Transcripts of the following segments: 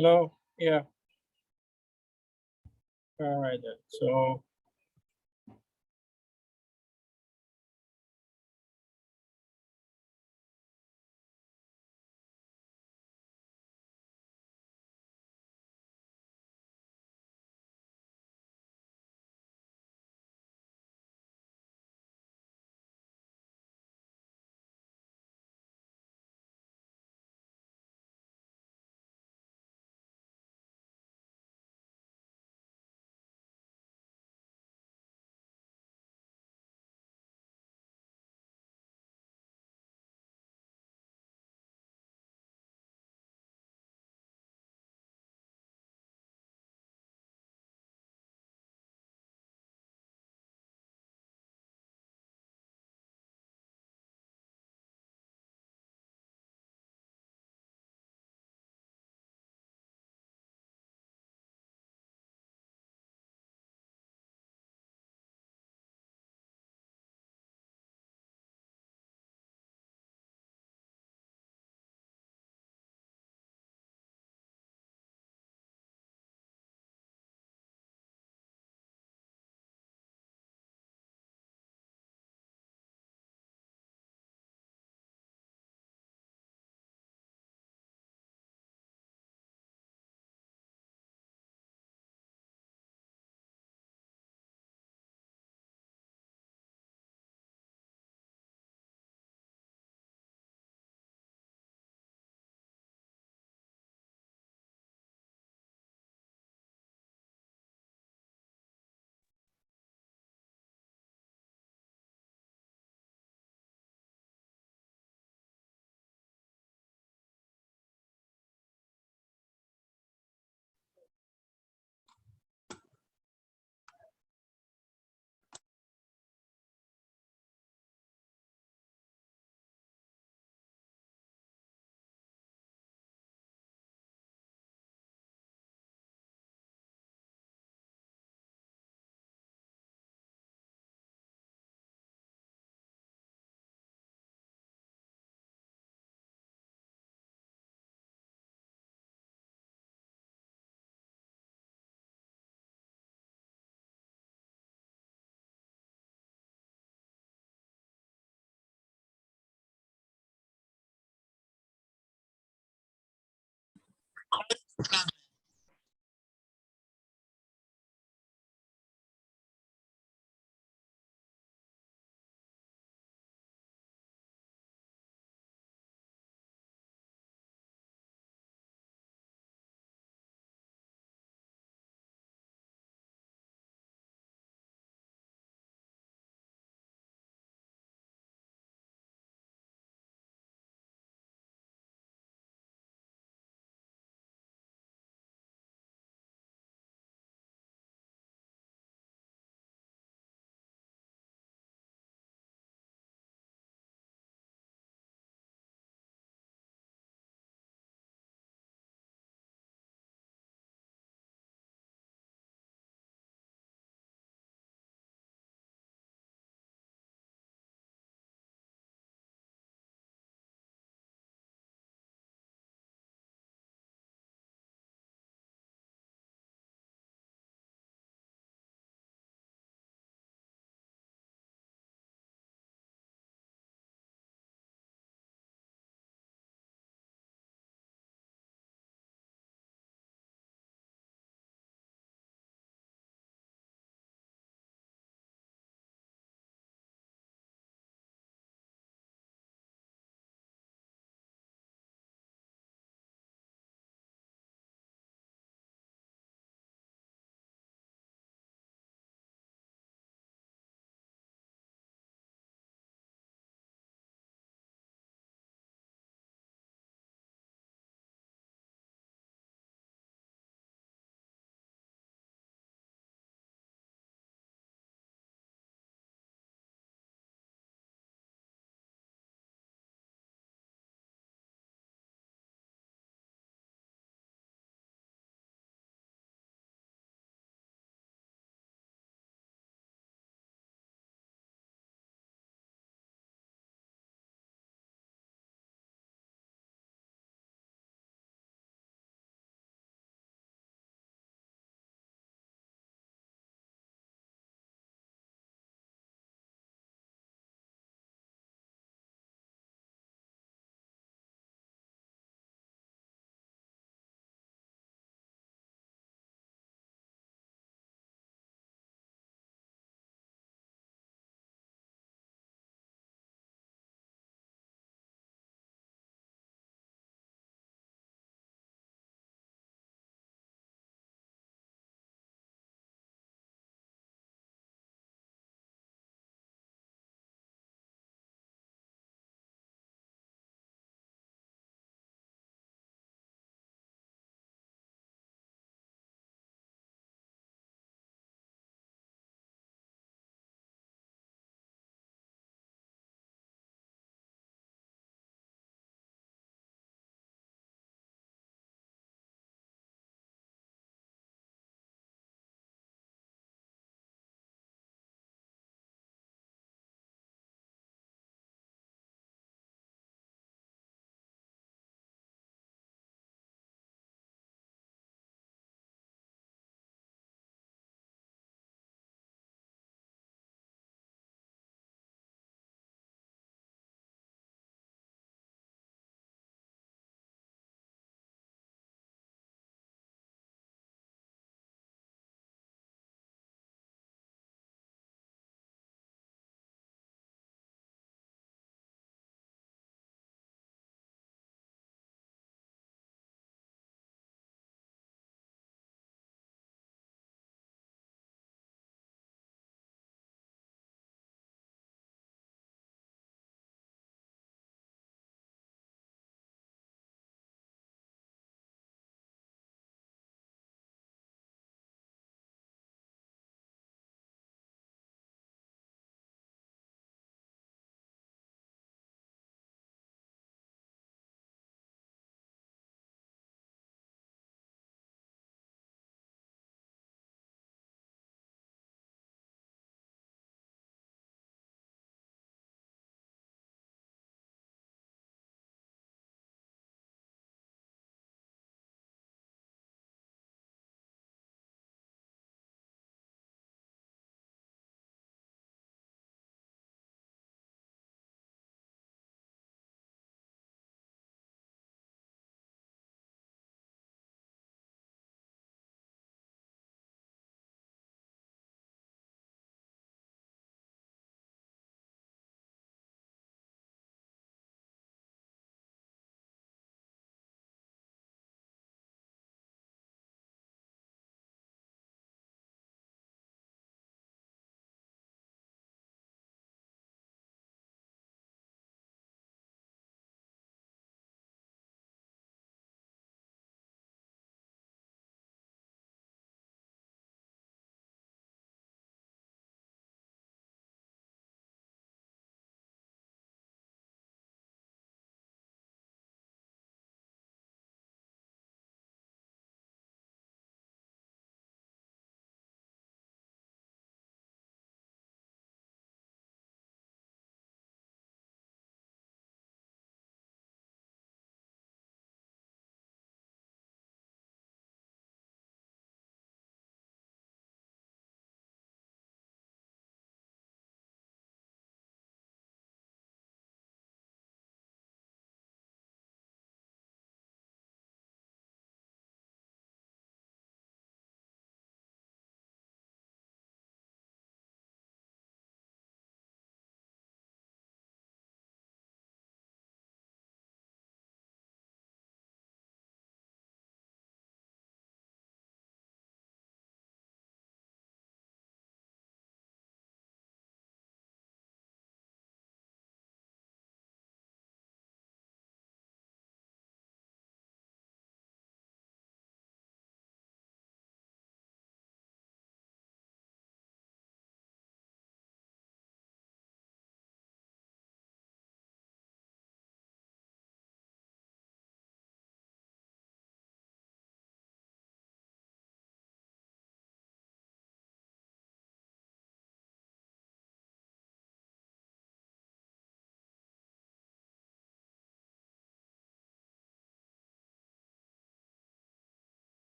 Hello. Yeah. All right then. So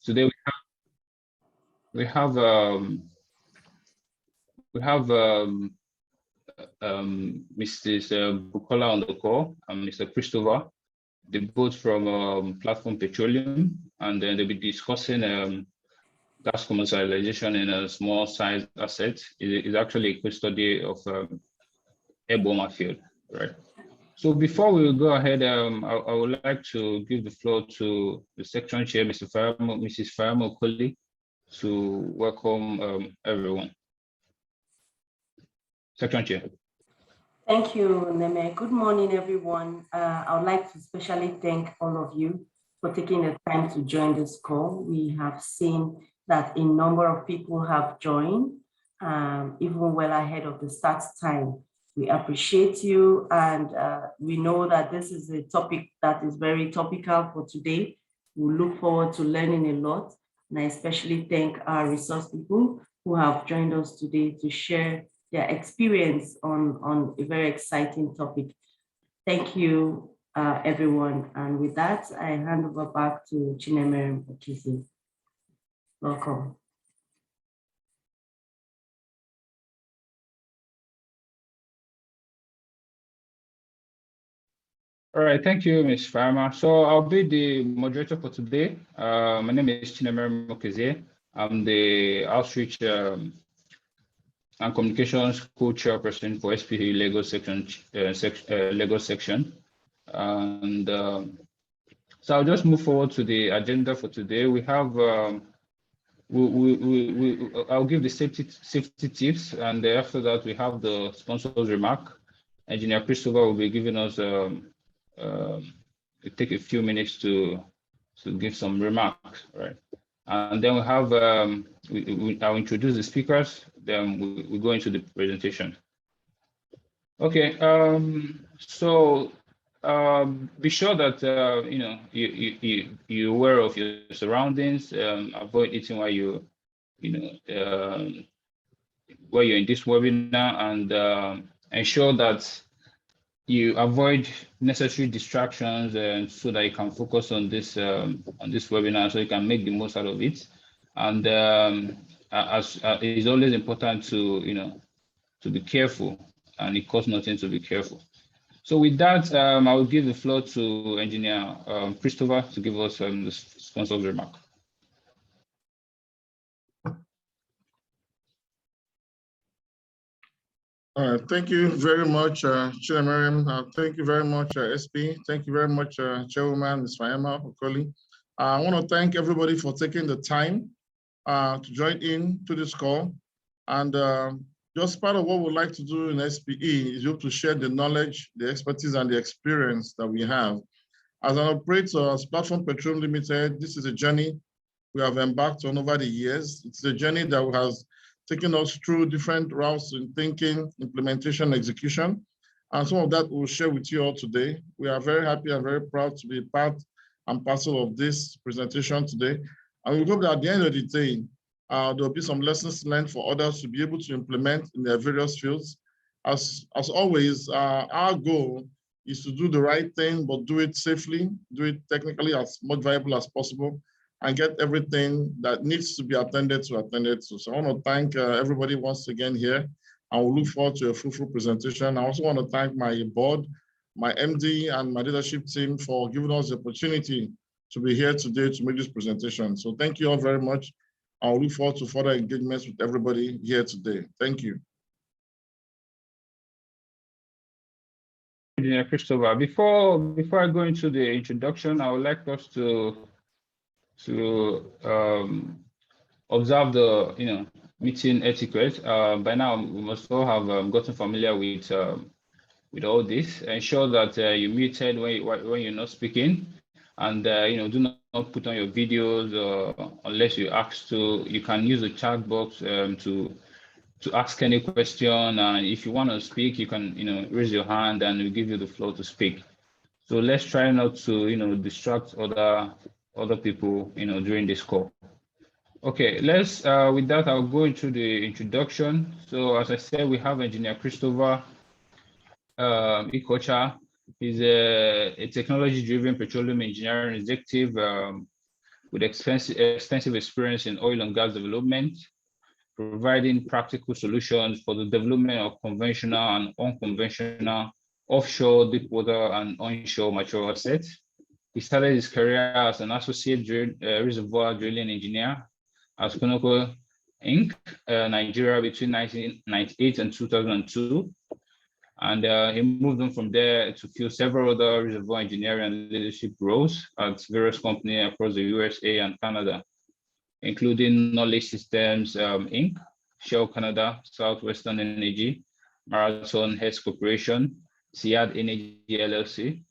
Today we have Mrs. Bukola on the call and Mr. Christopher. They both from Platform Petroleum, and then they'll be discussing gas commercialization in a small size asset. It's actually a case study of Egbaoma Field, right? So before we go ahead, I would like to give the floor to the section chair, Mrs. Faramo Koli, to welcome everyone. Section chair. Thank you, Neme. Good morning, everyone. I would like to especially thank all of you for taking the time to join this call. We have seen that a number of people have joined, even well ahead of the start time. We appreciate you, and we know that this is a topic that is very topical for today. We look forward to learning a lot, and I especially thank our resource people who have joined us today to share their experience on a very exciting topic. Thank you, everyone. And with that, I hand over back to Chinemere Okizi. Welcome. All right, thank you, Ms. Farmer. So I'll be the moderator for today. My name is Chinemere Okizi. I'm the Outreach and Communications co-chairperson for SPE Lagos section. And so I'll just move forward to the agenda for today. We have I'll give the safety tips, and after that we have the sponsor's remark. Engineer Christopher will be giving us take a few minutes to give some remarks, right? And then we have I'll introduce the speakers. Then we go into the presentation. Okay. So be sure that you know you're aware of your surroundings. Avoid eating while while you're in this webinar, and ensure that you avoid necessary distractions, so that you can focus on this webinar, so you can make the most out of it. And as it's always important to to be careful, and it costs nothing to be careful. So with that, I will give the floor to Engineer Christopher to give us the sponsor's remark. Thank you very much, Chinemere. Thank you very much, SP. Thank you very much, Chairwoman, Ms. Fayema Okoli. I want to thank everybody for taking the time to join in to this call. And just part of what we'd like to do in SPE is to share the knowledge, the expertise, and the experience that we have. As an operator, as Platform Petroleum Limited, this is a journey we have embarked on over the years. It's a journey that has taken us through different routes in thinking, implementation, execution. And some of that we'll share with you all today. We are very happy and very proud to be part and parcel of this presentation today. And we hope that at the end of the day, there'll be some lessons learned for others to be able to implement in their various fields. As always, our goal is to do the right thing, but do it safely, do it technically as much viable as possible, and get everything that needs to be attended to. So I want to thank everybody once again here. I will look forward to a fruitful presentation. I also want to thank my board, my MD, and my leadership team for giving us the opportunity to be here today to make this presentation. So thank you all very much. I will look forward to further engagements with everybody here today. Thank you. Engineer Christopher, before I go into the introduction, I would like us to observe the meeting etiquette. By now we must all have gotten familiar with all this. Ensure that you're muted when you're not speaking, and do not put on your videos unless you're asked to. You can use the chat box to ask any question, and if you want to speak, you can raise your hand and we'll give you the floor to speak. So let's try not to distract other people during this call. Okay, let's with that I'll go into the introduction. So as I said, we have Engineer Christopher Ikocha. He's a technology-driven petroleum engineering executive with extensive experience in oil and gas development, providing practical solutions for the development of conventional and unconventional offshore, deepwater, and onshore mature assets. He started his career as an associate reservoir drilling engineer at Conoco Inc., Nigeria between 1998 and 2002. And he moved on from there to fill several other reservoir engineering and leadership roles at various companies across the USA and Canada, including Knowledge Systems Inc., Shell Canada, Southwestern Energy, Marathon Heads Corporation, Siad Energy LLC.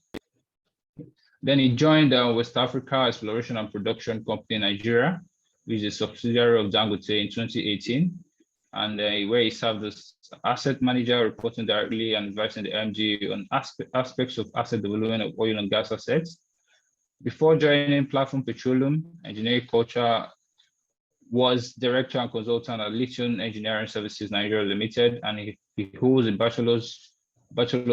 Then he joined West Africa Exploration and Production Company Nigeria, which is a subsidiary of Dangote in 2018, and where he served as asset manager, reporting directly and advising the MD on aspects of asset development of oil and gas assets. Before joining Platform Petroleum Engineering Culture, was director and consultant at Lithium Engineering Services Nigeria Limited, and he holds a Bachelor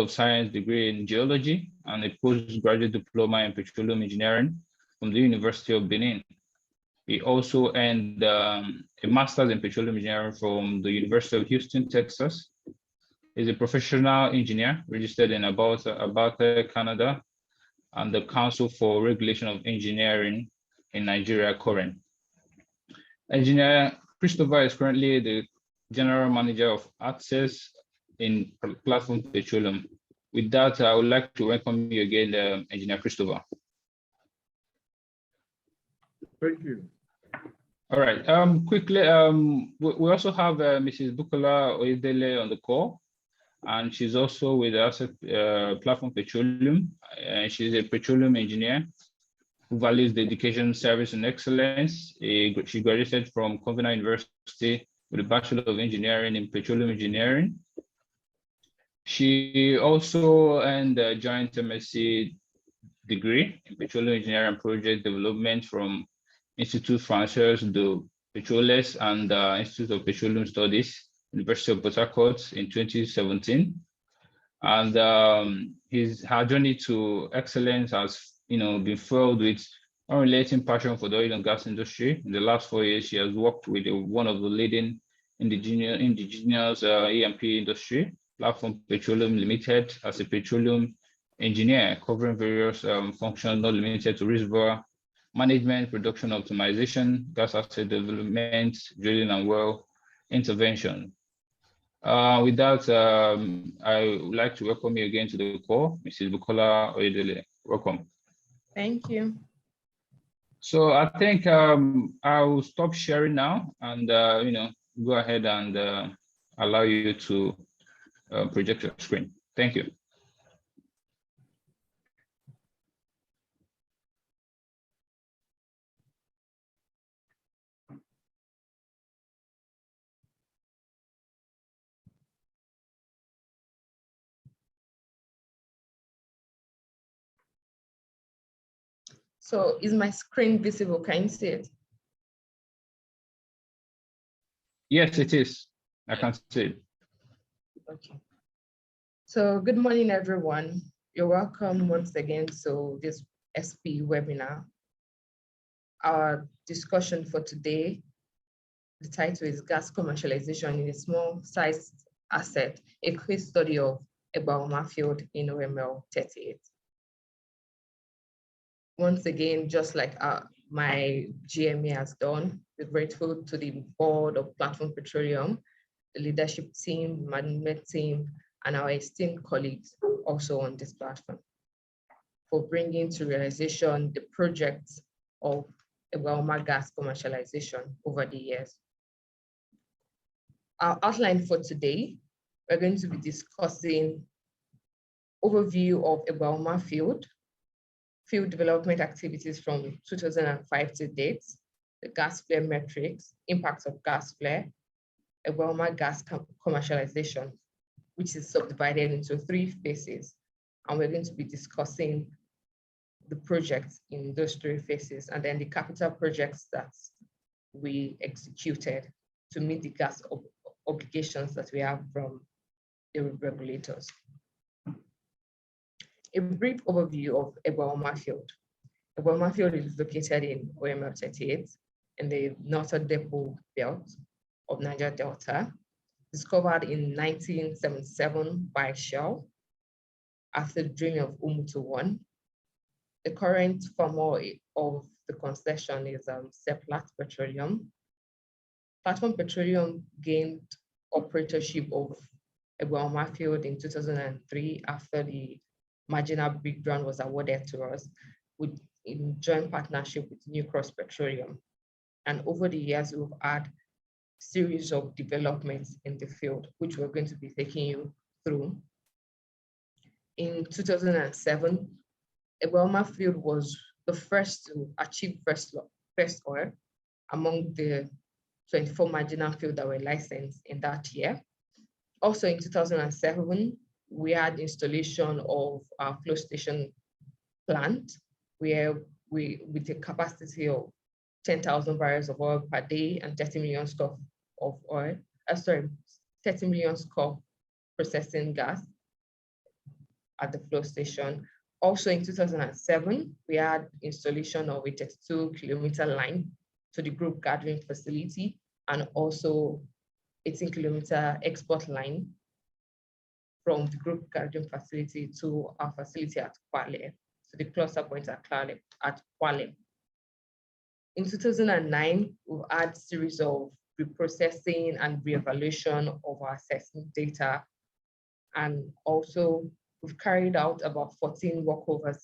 of Science degree in geology and a postgraduate diploma in petroleum engineering from the University of Benin. He also earned a master's in petroleum engineering from the University of Houston, Texas. He's a professional engineer registered in Abate, Canada, and the Council for Regulation of Engineering in Nigeria, COREN. Engineer Christopher is currently the General Manager of Access in Platform Petroleum. With that, I would like to welcome you again, Engineer Christopher. Thank you. All right, quickly, we also have Mrs. Bukola Oyedele on the call, and she's also with us at Platform Petroleum. She's a petroleum engineer who values dedication, service, and excellence. She graduated from Convener University with a Bachelor of Engineering in Petroleum Engineering. She also earned a joint MSc degree in Petroleum Engineering and Project Development from Institut Français de Pétroles and Institute of Petroleum Studies, University of Port Harcourt in 2017. And her journey to excellence has been filled with unrelenting passion for the oil and gas industry. In the last 4 years, she has worked with one of the leading indigenous E&P industry, Platform Petroleum Limited, as a petroleum engineer, covering various functions not limited to reservoir management, production optimization, gas asset development, drilling and well intervention. With that, I would like to welcome you again to the call, Mrs. Bukola Oyedele. Welcome. Thank you. So I think I will stop sharing now and go ahead and allow you to project your screen. Thank you. So is my screen visible? Can you see it? Yes, it is. I can see it. Okay. So good morning, everyone. You're welcome once again to this SP webinar. Our discussion for today, the title is Gas Commercialization in a Small-Sized Asset, a case study of Egbaoma Field in OML 38. Once again, just like my GMA has done, we're grateful to the board of Platform Petroleum, the leadership team, management team, and our esteemed colleagues also on this platform for bringing to realization the projects of Egbaoma gas commercialization over the years. Our outline for today, we're going to be discussing overview of Egbaoma Field development activities from 2005 to date, the gas flare metrics, impacts of gas flare, Egbaoma gas commercialization, which is subdivided into 3 phases. And we're going to be discussing the projects in those 3 phases and then the capital projects that we executed to meet the gas obligations that we have from the regulators. A brief overview of Egbaoma Field. Egbaoma Field is located in OML 38 in the Northern Depot Belt of Niger Delta, discovered in 1977 by Shell after the drilling of Umutu-1. The current farmer of the concession is Seplat Petroleum. Platform Petroleum gained operatorship of Egbaoma Field in 2003 after the marginal big grant was awarded to us in joint partnership with New Cross Petroleum. And over the years, we've had a series of developments in the field, which we're going to be taking you through. In 2007, Egbaoma Field was the first to achieve first oil among the 24 marginal fields that were licensed in that year. Also in 2007, we had installation of our flow station plant, where with a capacity of 10,000 barrels of oil per day and 30 million scoop of oil, 30 million scoop processing gas at the flow station. Also in 2007, we had installation of a 32-kilometer line to the group gathering facility and also 18-kilometer export line from the group gathering facility to our facility at Kwale, to the cluster point at Kwale. In 2009, we've had a series of reprocessing and reevaluation of our assessment data. And also, we've carried out about 14 workovers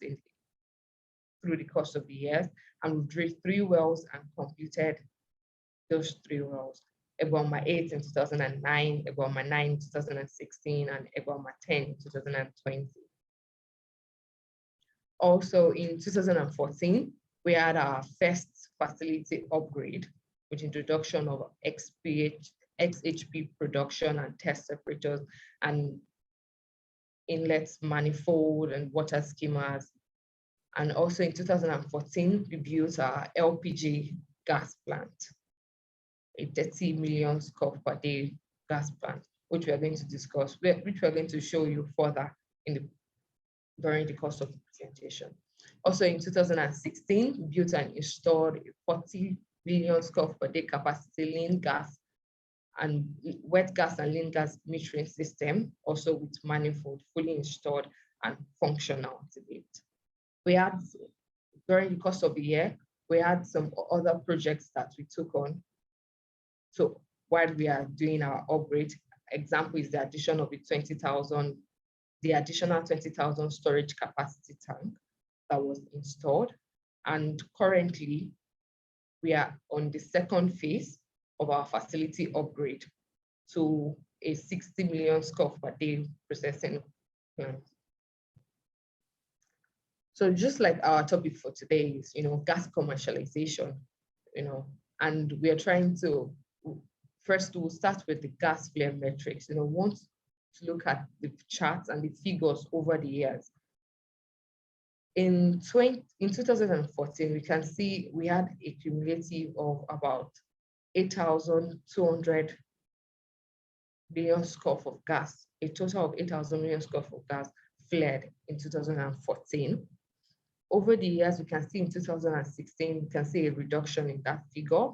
through the course of the years, and we've drilled 3 wells and completed those 3 wells. Egbaoma 8 in 2009, Egbaoma 9 in 2016, and Egbaoma 10 in 2020. Also in 2014, we had our first facility upgrade with introduction of XHP production and test separators and inlets, manifold, and water skimmers. And also in 2014, we built our LPG gas plant, a 30 million scoop per day gas plant, which we are going to discuss, which we are going to show you further during the course of the presentation. Also in 2016, we built and installed a 40 million scoop per day capacity lean gas and wet gas and lean gas metering system, also with manifold fully installed and functional to date. We had, during the course of the year, we had some other projects that we took on. So while we are doing our upgrade, example is the addition of the additional 20,000 storage capacity tank that was installed. And currently, we are on the second phase of our facility upgrade to a 60 million scoop per day processing plant. So just like our topic for today is, gas commercialization, and we are trying to, first we'll start with the gas flare metrics. We want to look at the charts and the figures over the years. In 2014, we can see we had a cumulative of about 8,200 million scoop of gas, a total of 8,000 million scoop of gas flared in 2014. Over the years, we can see in 2016, we can see a reduction in that figure,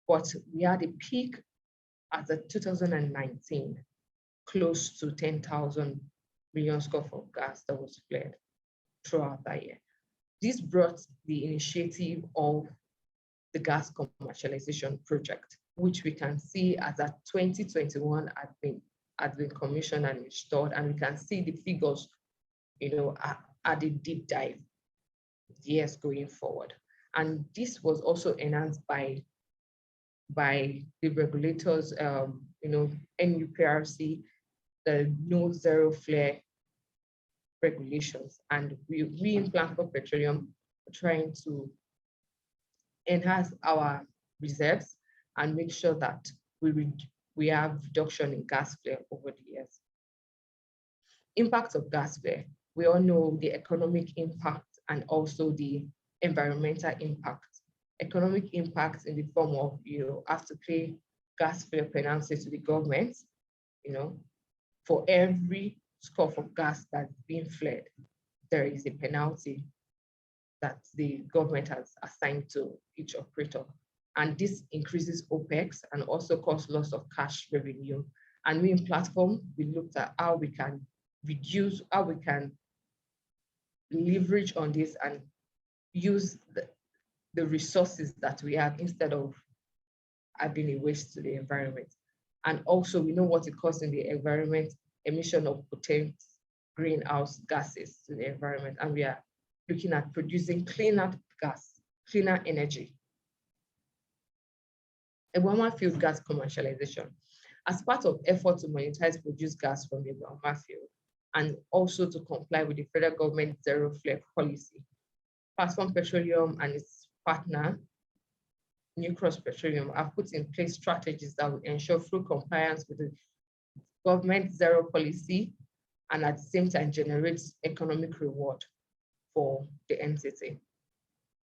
but we had a peak at the 2019, close to 10,000 million scoop of gas that was flared throughout that year. This brought the initiative of the gas commercialization project, which we can see as at 2021 had been commissioned and installed, and we can see the figures, at a deep dive years going forward. And this was also enhanced by the regulators, NUPRC, the no zero flare regulations. And we in Platform Petroleum are trying to enhance our reserves and make sure that we have reduction in gas flare over the years. Impact of gas flare. We all know the economic impact and also the environmental impact. Economic impact in the form of you have to pay gas flare penalty to the government, for every scoop of gas that's being flared, there is a penalty that the government has assigned to each operator. And this increases OPEX and also causes loss of cash revenue. And we in platform, we looked at how we can reduce, how we can leverage on this and use the resources that we have instead of adding a waste to the environment. And also we know what it costs in the environment, emission of potent greenhouse gases to the environment. And we are looking at producing cleaner gas, cleaner energy. Egbaoma Field gas commercialization. As part of effort to monetize produced gas from the Egbaoma Field, and also to comply with the federal government zero flare policy, Platform Petroleum and its partner, New Cross Petroleum, have put in place strategies that will ensure full compliance with the government zero policy and at the same time generates economic reward for the entity.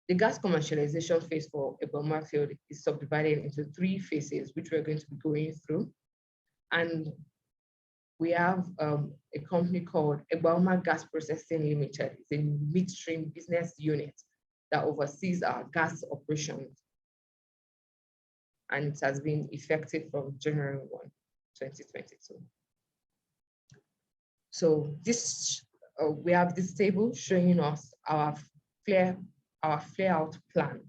The gas commercialization phase for Egbaoma Field is subdivided into 3 phases, which we're going to be going through. And we have a company called Egbaoma Gas Processing Limited. It's a midstream business unit that oversees our gas operations. And it has been effective from January 1, 2022. So this, we have this table showing us our flare out plan,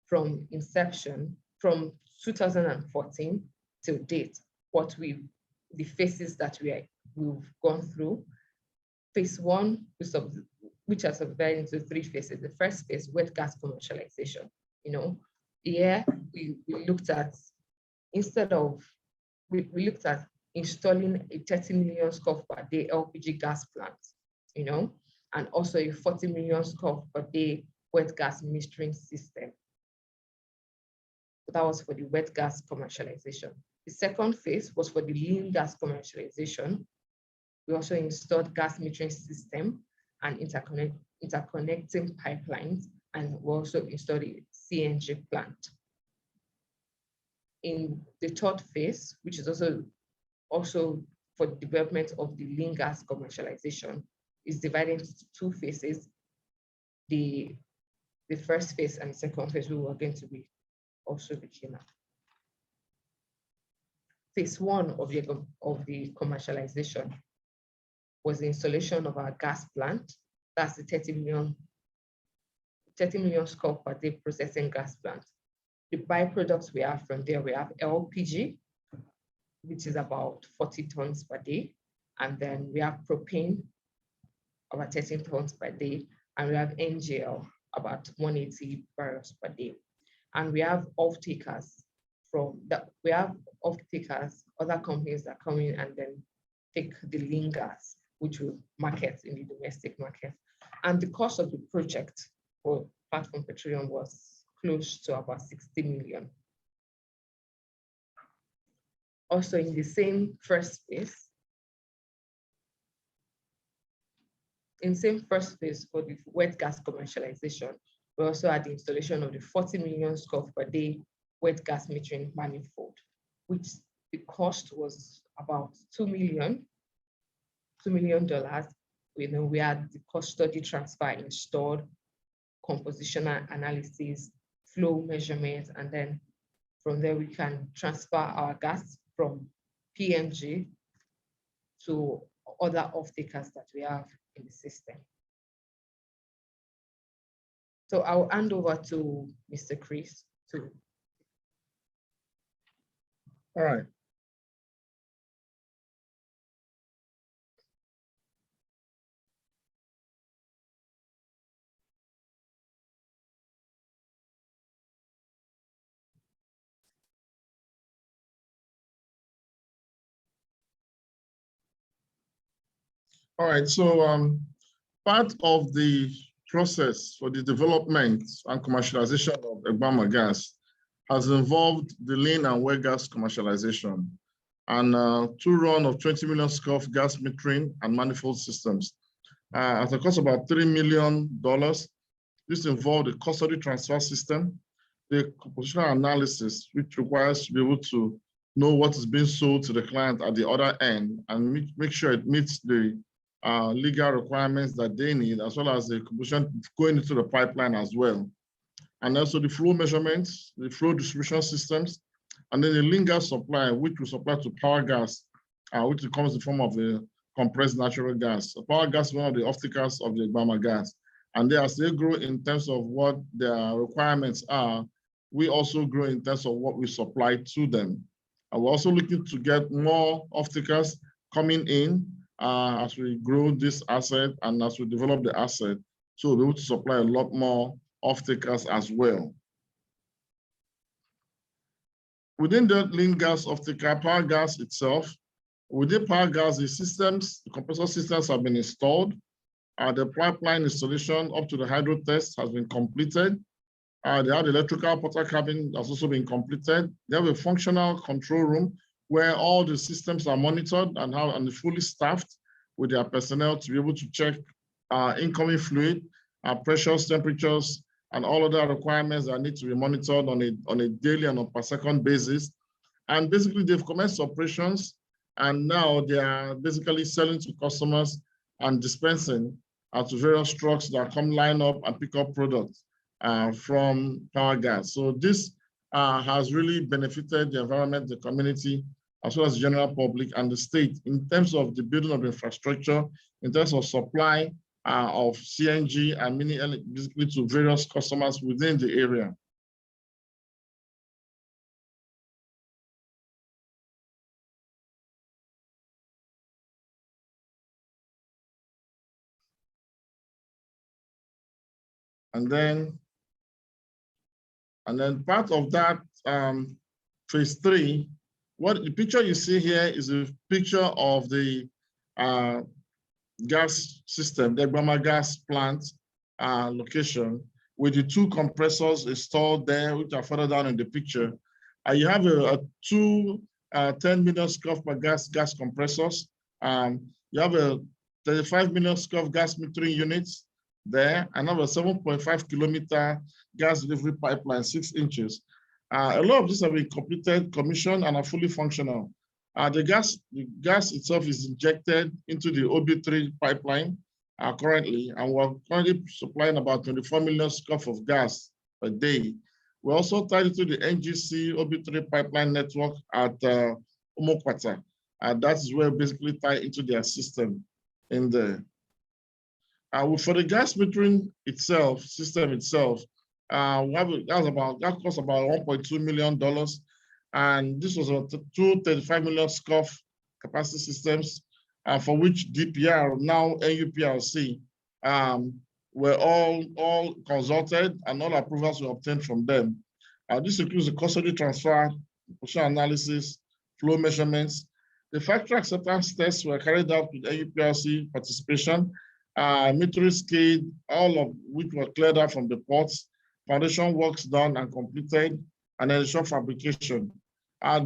from inception, from 2014 till date, the phases that we've gone through. Phase 1, which are subdivided into 3 phases. The first phase, wet gas commercialization. Here we looked at, we looked at installing a 30 million scf per day LPG gas plant, and also a 40 million scf per day wet gas midstream system. So that was for the wet gas commercialization. The second phase was for the lean gas commercialization. We also installed gas metering system and interconnecting pipelines, and we also installed a CNG plant. In the third phase, which is also for the development of the lean gas commercialization, is divided into 2 phases. The first phase and the second phase we were going to be also looking at. Phase 1 of the commercialization was the installation of our gas plant. That's the 30 million scf per day processing gas plant. The byproducts we have from there, we have LPG, which is about 40 tons per day. And then we have propane, about 13 tons per day. And we have NGL, about 180 barrels per day. And we have off-takers other companies that come in and then take the lean gas, which will market in the domestic market. And the cost of the project for Platform Petroleum was close to about 60 million. Also in the same first phase, for the wet gas commercialization, we also had the installation of the 40 million scf per day wet gas metering manifold, which the cost was about $2 million. We had the cost study transfer installed, compositional analysis, flow measurement, and then from there we can transfer our gas from PNG to other off-takers that we have in the system. So I'll hand over to Mr. Chris to. All right. All right, so part of the process for the development and commercialization of Egbaoma gas has involved the lean and wet gas commercialization and 2 runs of 20 million scf gas metering and manifold systems. At a cost of about $3 million, this involved a custody transfer system, the compositional analysis, which requires to be able to know what is being sold to the client at the other end and make sure it meets the legal requirements that they need, as well as the combustion going into the pipeline as well. And also the flow measurements, the flow distribution systems, and then the lean gas supply, which will supply to power gas, which comes in the form of the compressed natural gas. So power gas is one of the off-takers of the Egbaoma gas. And they, as they grow in terms of what their requirements are, we also grow in terms of what we supply to them. And we're also looking to get more off-takers coming in as we grow this asset and as we develop the asset. So we'll be able to supply a lot more off-takers as well. Within the lean gas off-taker, power gas itself, within power gas, the systems, the compressor systems have been installed. The pipeline installation up to the hydro test has been completed. They have the electrical portal cabin that's also been completed. They have a functional control room where all the systems are monitored and fully staffed with their personnel to be able to check incoming fluid, pressures, temperatures, and all other requirements that need to be monitored on a daily and on per second basis. And basically they've commenced operations, and now they are basically selling to customers and dispensing to various trucks that come line up and pick up products from power gas. So this has really benefited the environment, the community, as well as the general public and the state in terms of the building of infrastructure, in terms of supply of CNG and mini basically to various customers within the area. And then part of that phase 3, what the picture you see here is a picture of the gas system, the Egbaoma gas plant location, with the 2 compressors installed there, which are further down in the picture. You have two 10 million scuff per gas compressors. You have a 35 million scuff gas metering units there, and have a 7.5 kilometer gas delivery pipeline, 6 inches. A lot of these have been completed, commissioned, and are fully functional. The gas itself is injected into the OB3 pipeline currently, and we're currently supplying about 24 million scuff of gas a day. We're also tied into the NGC OB3 pipeline network at Umokwata. That is where we basically tie into their system in there. For the gas metering itself, system itself, that cost about $1.2 million. And this was two 35 million scuff capacity systems, for which DPR, now NUPLC, were all consulted and all approvals were obtained from them. This includes the custody transfer, position analysis, flow measurements. The factory acceptance tests were carried out with NUPLC participation, metering skid, all of which were cleared out from the ports, foundation works done and completed, and then shop fabrication.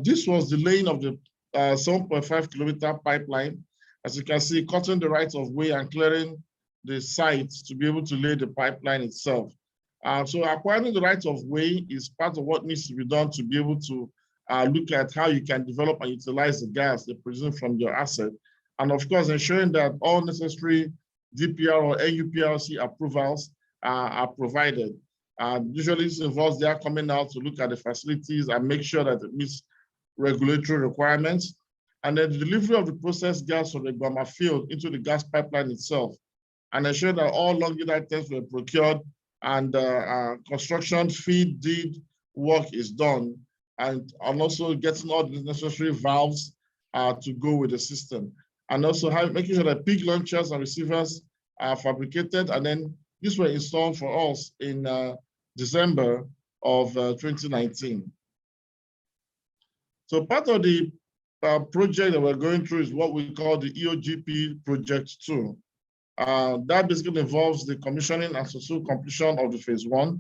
This was the laying of the 7.5 kilometer pipeline. As you can see, cutting the right of way and clearing the site to be able to lay the pipeline itself. So acquiring the right of way is part of what needs to be done to be able to look at how you can develop and utilize the gas they produce from your asset. And of course, ensuring that all necessary DPR or NUPLC approvals are provided. Usually this involves their coming out to look at the facilities and make sure that it meets regulatory requirements. And then the delivery of the processed gas from the Egbaoma Field into the gas pipeline itself, and ensure that all long lead items were procured and construction feed deed work is done, and also getting all the necessary valves to go with the system. And also making sure that pig launchers and receivers are fabricated, and then these were installed for us in December of 2019. So part of the project that we're going through is what we call the Eogp Project 2. That basically involves the commissioning and successful completion of the phase 1,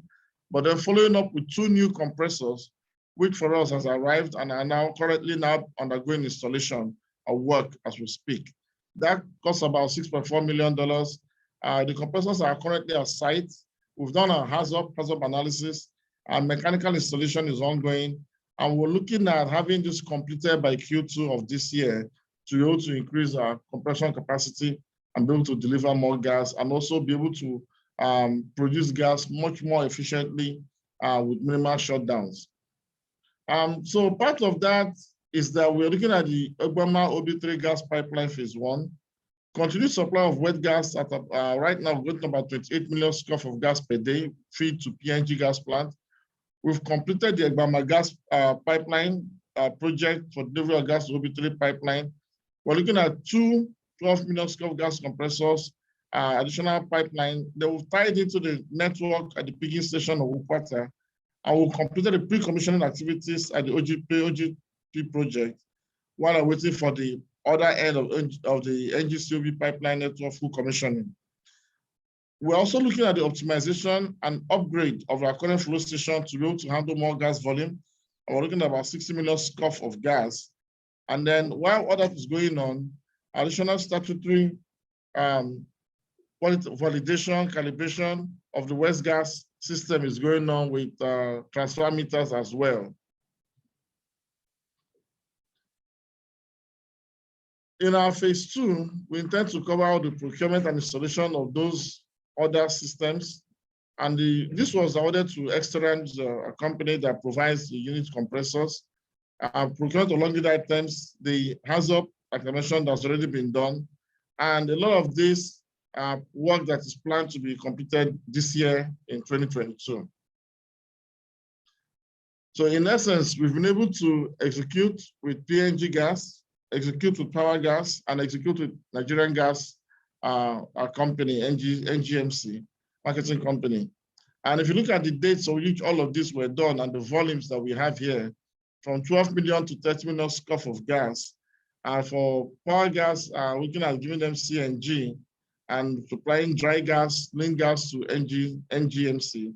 but then following up with 2 new compressors, which for us has arrived and are currently undergoing installation of work as we speak. That costs about $6.4 million. The compressors are currently at site. We've done a hazard analysis, and mechanical installation is ongoing. And we're looking at having this completed by Q2 of this year to be able to increase our compression capacity and be able to deliver more gas, and also be able to produce gas much more efficiently with minimal shutdowns. So part of that is that we're looking at the Egbaoma OB3 gas pipeline phase 1. Continued supply of wet gas at right now, we're getting about 28 million scof of gas per day feed to PNG gas plant. We've completed the Egbaoma gas pipeline project for delivery of gas to OB3 pipeline. We're looking at 2 12 million scof gas compressors, additional pipeline. They will tie it into the network at the picking station of Ukwata, and we'll complete the pre-commissioning activities at the Eogp Project while I'm waiting for the other end of the NGCOB pipeline network full commissioning. We're also looking at the optimization and upgrade of our current flow station to be able to handle more gas volume. And we're looking at about 60 million scof of gas. And then while all that is going on, additional statutory validation, calibration of the West Gas system is going on with transfer meters as well. In our phase 2, we intend to cover all the procurement and installation of those other systems. And this was awarded to Excellent, a company that provides the unit compressors. Procurement of long lead items, the hands-up, like I mentioned, has already been done. And a lot of this work that is planned to be completed this year in 2022. So in essence, we've been able to execute with PNG gas, execute with Power Gas, and execute with Nigerian Gas, our company, NGMC, marketing company. And if you look at the dates of which all of this were done and the volumes that we have here, from 12 million to 30 million scof of gas. And for Power Gas, we're looking at giving them CNG and supplying dry gas, lean gas to NGMC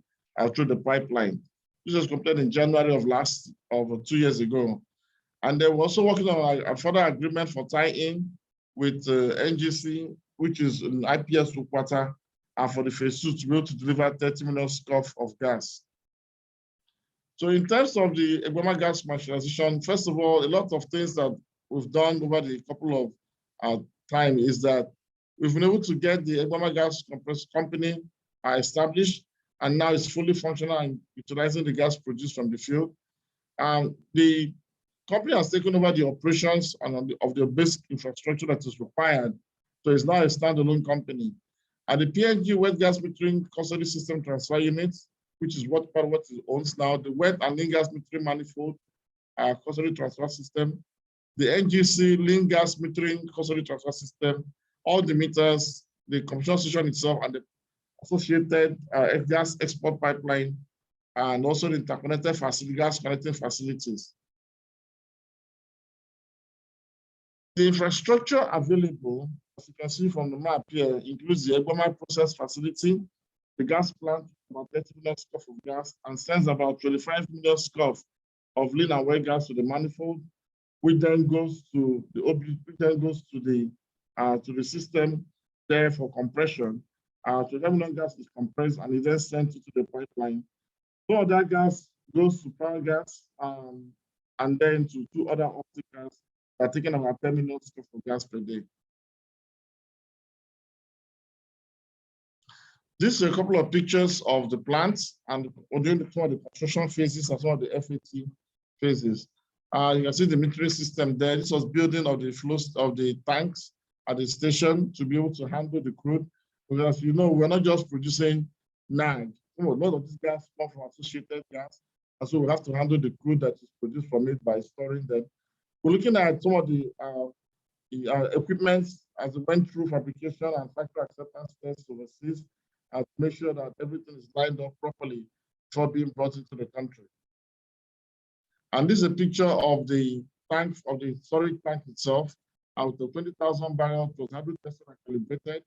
through the pipeline. This was completed in January of 2 years ago. And then we're also working on a further agreement for tie-in with NGC, which is an IPS Ukwata, and for the phase 2 to be able to deliver 30 million scof of gas. So in terms of the Egbaoma gas commercialization, first of all, a lot of things that we've done over the couple of time is that we've been able to get the Egbaoma gas compressor company established, and now it's fully functional and utilizing the gas produced from the field. The company has taken over the operations of the basic infrastructure that is required, so it's now a standalone company. And the PNG wet gas metering custody system transfer unit, which is what it owns now, the wet and lean gas metering manifold custody transfer system, the NGC lean gas metering custody transfer system, all the meters, the compression station itself, and the associated gas export pipeline, and also the interconnected gas connecting facilities. The infrastructure available, as you can see from the map here, includes the Egbaoma process facility, the gas plant, about 30 million scof of gas, and sends about 25 million scof of lean and wet gas to the manifold, which then goes to the system there for compression. 25 million gas is compressed and is then sent to the pipeline. So that gas goes to Power Gas and then to 2 other off-takers that are taking about 10 million scof of gas per day. This is a couple of pictures of the plants and during some of the construction phases and some of the FAT phases. You can see the metering system there. This was building of the flows of the tanks at the station to be able to handle the crude. Because as you know, we're not just producing NAG. A lot of this gas comes from associated gas, and so we have to handle the crude that is produced from it by storing them. We're looking at some of the equipment as it went through fabrication and factory acceptance tests overseas, and to make sure that everything is lined up properly before being brought into the country. And this is a picture of the tank, of the storage tank itself. Out of 20,000 barrels, was 100% calibrated,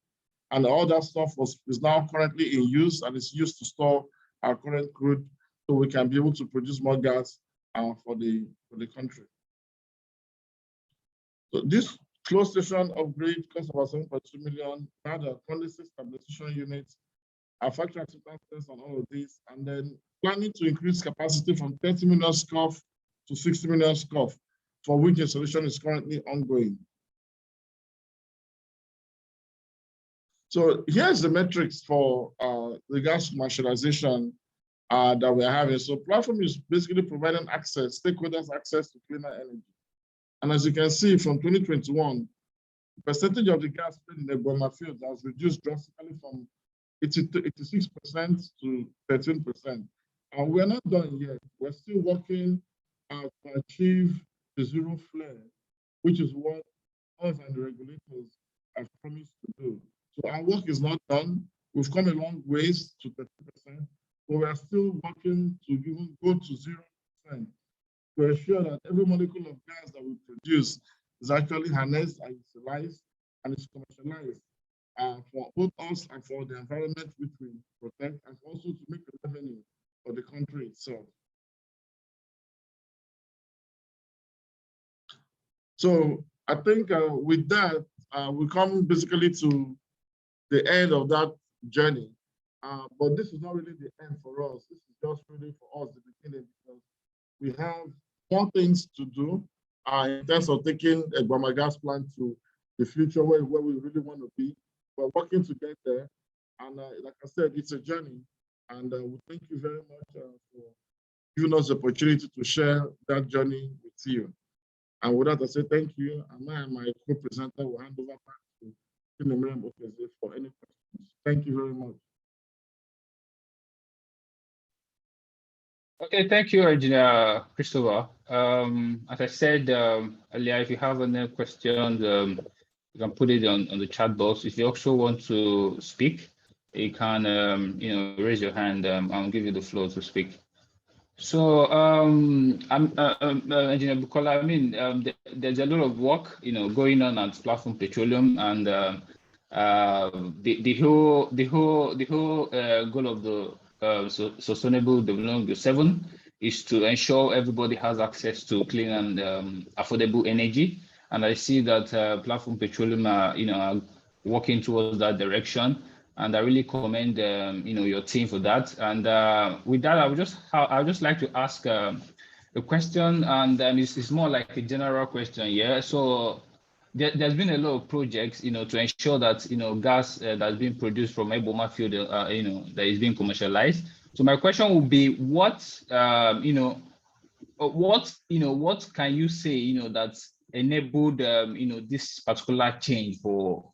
and all that stuff is now currently in use and is used to store our current crude, so we can be able to produce more gas for the country. So this closed station upgrade costs about 7.2 million. Now the 26 stabilization units, our factory acceptance tests on all of this, and then planning to increase capacity from 30 million scof to 60 million scof, for which installation is currently ongoing. So here's the metrics for the gas commercialization that we're having. So platform is basically providing access, stakeholders access to cleaner energy. And as you can see from 2021, the percentage of the gas in the Egbaoma Field has reduced drastically from 86% to 13%. And we're not done yet. We're still working to achieve the zero flare, which is what us and the regulators have promised to do. So our work is not done. We've come a long ways to 30%, but we are still working to even go to 0% to ensure that every molecule of gas that we produce is actually harnessed and utilized and is commercialized for both us and for the environment which we protect, and also to make a revenue for the country itself. So I think with that, we come basically to the end of that journey. But this is not really the end for us. This is just really for us the beginning, because we have more things to do in terms of taking Egbaoma gas plant to the future where we really want to be. We're working to get there. And like I said, it's a journey. And we thank you very much for giving us the opportunity to share that journey with you. And with that, I say thank you. And I and my co-presenter will hand over back to Chinemere for any questions. Thank you very much. Okay, thank you, Engineer Christopher. As I said earlier, if you have any questions, you can put it on the chat box. If you also want to speak, you can raise your hand. I'll give you the floor to speak. So, Engineer Bukola, I mean, there's a lot of work, going on at Platform Petroleum, and the whole goal of the Sustainable Development 7 is to ensure everybody has access to clean and affordable energy. And I see that Platform Petroleum are working towards that direction. And I really commend your team for that. And with that, I would just like to ask a question, and it's more like a general question. Yeah. So there's been a lot of projects, to ensure that gas that's being produced from Egbaoma Field, that is being commercialized. So my question would be, what can you say, that's enabled this particular change for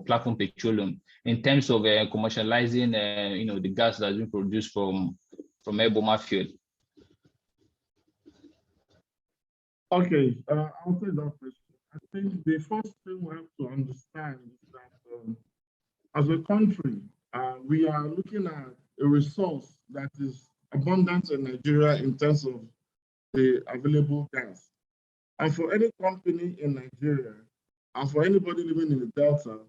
Platform Petroleum in terms of commercializing the gas that's been produced from Egbaoma Field? Okay, I'll take that question. I think the first thing we have to understand is that as a country, we are looking at a resource that is abundant in Nigeria in terms of the available gas. And for any company in Nigeria, and for anybody living in the Delta,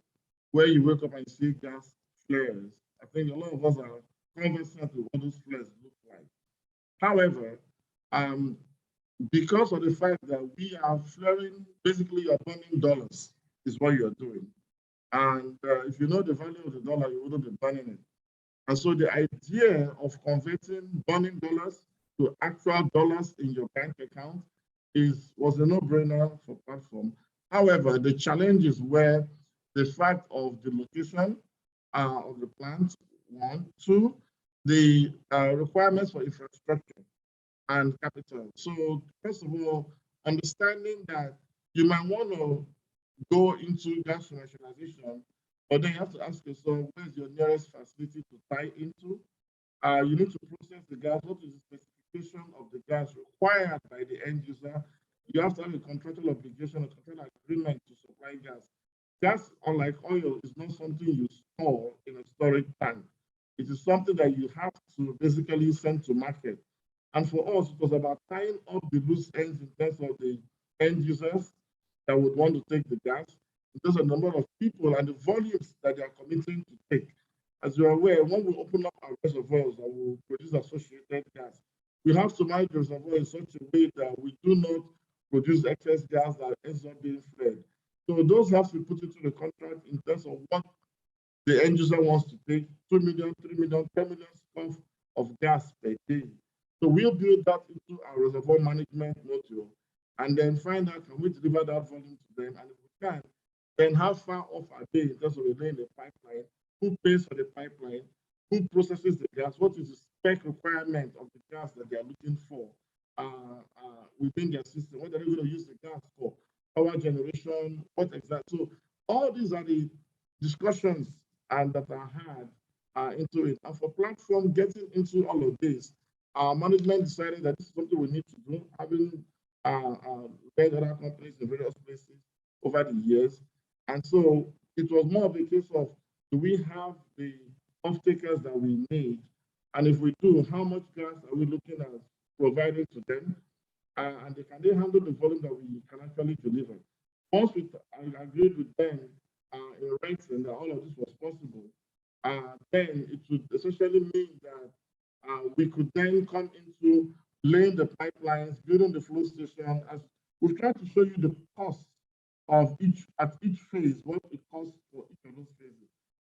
where you wake up and see gas flares, I think a lot of us are conversant with what those flares look like. However, because of the fact that we are flaring, basically you're burning dollars is what you're doing. And if you know the value of the dollar, you wouldn't be burning it. And so the idea of converting burning dollars to actual dollars in your bank account was a no-brainer for Platform. However, the challenge is where the fact of the location of the plant, 1, 2, the requirements for infrastructure and capital. So first of all, understanding that you might want to go into gas commercialization, but then you have to ask yourself, where's your nearest facility to tie into? You need to process the gas. What is the specification of the gas required by the end user? You have to have a contractual obligation, a contractual agreement to supply gas. Gas, unlike oil, is not something you store in a storage tank. It is something that you have to basically send to market. And for us, it was about tying up the loose ends in terms of the end users that would want to take the gas, in terms of the number of people and the volumes that they are committing to take. As you're aware, when we open up our reservoirs that will produce associated gas, we have to manage the reservoir in such a way that we do not produce excess gas that ends up being flared. So those have to be put into the contract in terms of what the end user wants to take, 2 million, 3 million, 10 million scf of gas per day. So we'll build that into our reservoir management module and then find out, can we deliver that volume to them? And if we can, then how far off are they in terms of laying the pipeline? Who pays for the pipeline? Who processes the gas? What is the spec requirement of the gas that they are looking for within their system? What are they going to use the gas for? Power generation, what exactly? So all these are the discussions and that are had into it. And for platform getting into all of this, our management decided that this is something we need to do, having led other companies in various places over the years. And so it was more of a case of, do we have the off-takers that we need? And if we do, how much gas are we looking at providing to them? And can they handle the volume that we can actually deliver? Once I agreed with them in writing that all of this was possible, then it would essentially mean that we could then come into laying the pipelines, building the flow station. As we've tried to show you the cost of each phase, what it costs for each of those phases.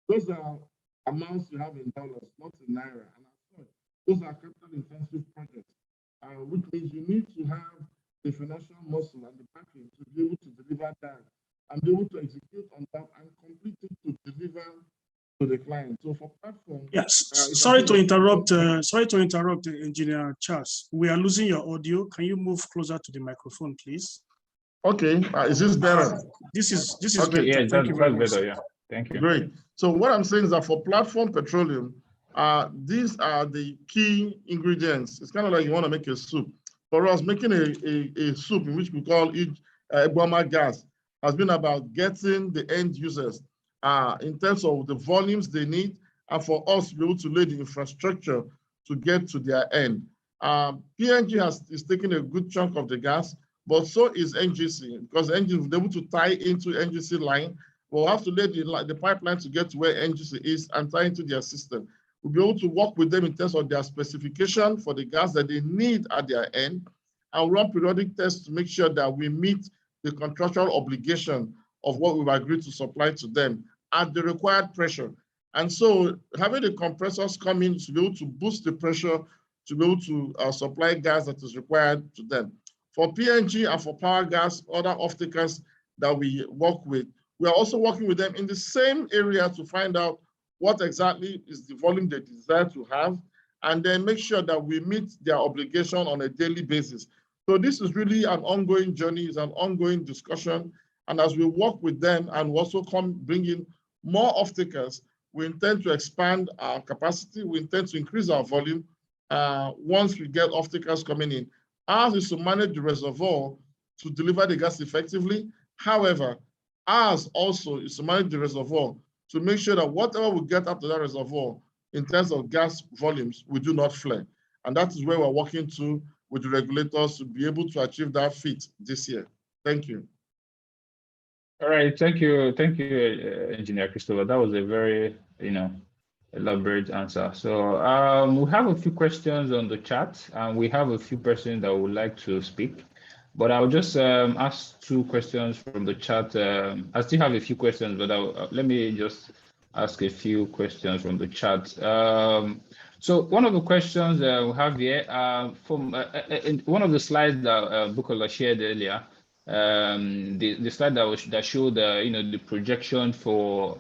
Those are amounts you have in dollars, not in naira. And those are capital-intensive projects, which means you need to have the financial muscle and the backing to be able to deliver that and be able to execute on that and complete it to deliver to the client. So for platform, yes. Sorry to interrupt, Engineer Charles. We are losing your audio. Can you move closer to the microphone, please? Okay, is this better? This is Okay, better. yeah, Thank you very much. better, yeah. Thank you. Great. So what I'm saying is that for platform petroleum, these are the key ingredients. It's kind of like you want to make a soup. For us, making a soup in which we call it Egbaoma gas has been about getting the end users in terms of the volumes they need, and for us to be able to lay the infrastructure to get to their end. PNG is taking a good chunk of the gas, but so is NGC, because NGC will be able to tie into NGC line. We'll have to lay the pipeline to get to where NGC is and tie into their system. We'll be able to work with them in terms of their specification for the gas that they need at their end, and run periodic tests to make sure that we meet the contractual obligation of what we've agreed to supply to them at the required pressure. And so having the compressors come in to be able to boost the pressure to be able to supply gas that is required to them. For PNG and for power gas, other off-takers that we work with, we are also working with them in the same area to find out what exactly is the volume they desire to have, and then make sure that we meet their obligation on a daily basis. So this is really an ongoing journey, it's an ongoing discussion. And as we work with them and also bring in more off-takers, we intend to expand our capacity, we intend to increase our volume once we get off-takers coming in. Ours is to manage the reservoir to deliver the gas effectively. However, ours also is to manage the reservoir to make sure that whatever we get up to that reservoir in terms of gas volumes, we do not flare. And that is where we're working with the regulators to be able to achieve that feat this year. Thank you. All right, thank you, Engineer Christopher. That was a very, elaborate answer. So we have a few questions on the chat, and we have a few persons that would like to speak. But I'll just ask two questions from the chat. I still have a few questions, but let me just ask a few questions from the chat. So one of the questions we have here from in one of the slides that Bukola shared earlier, the slide that showed the projection for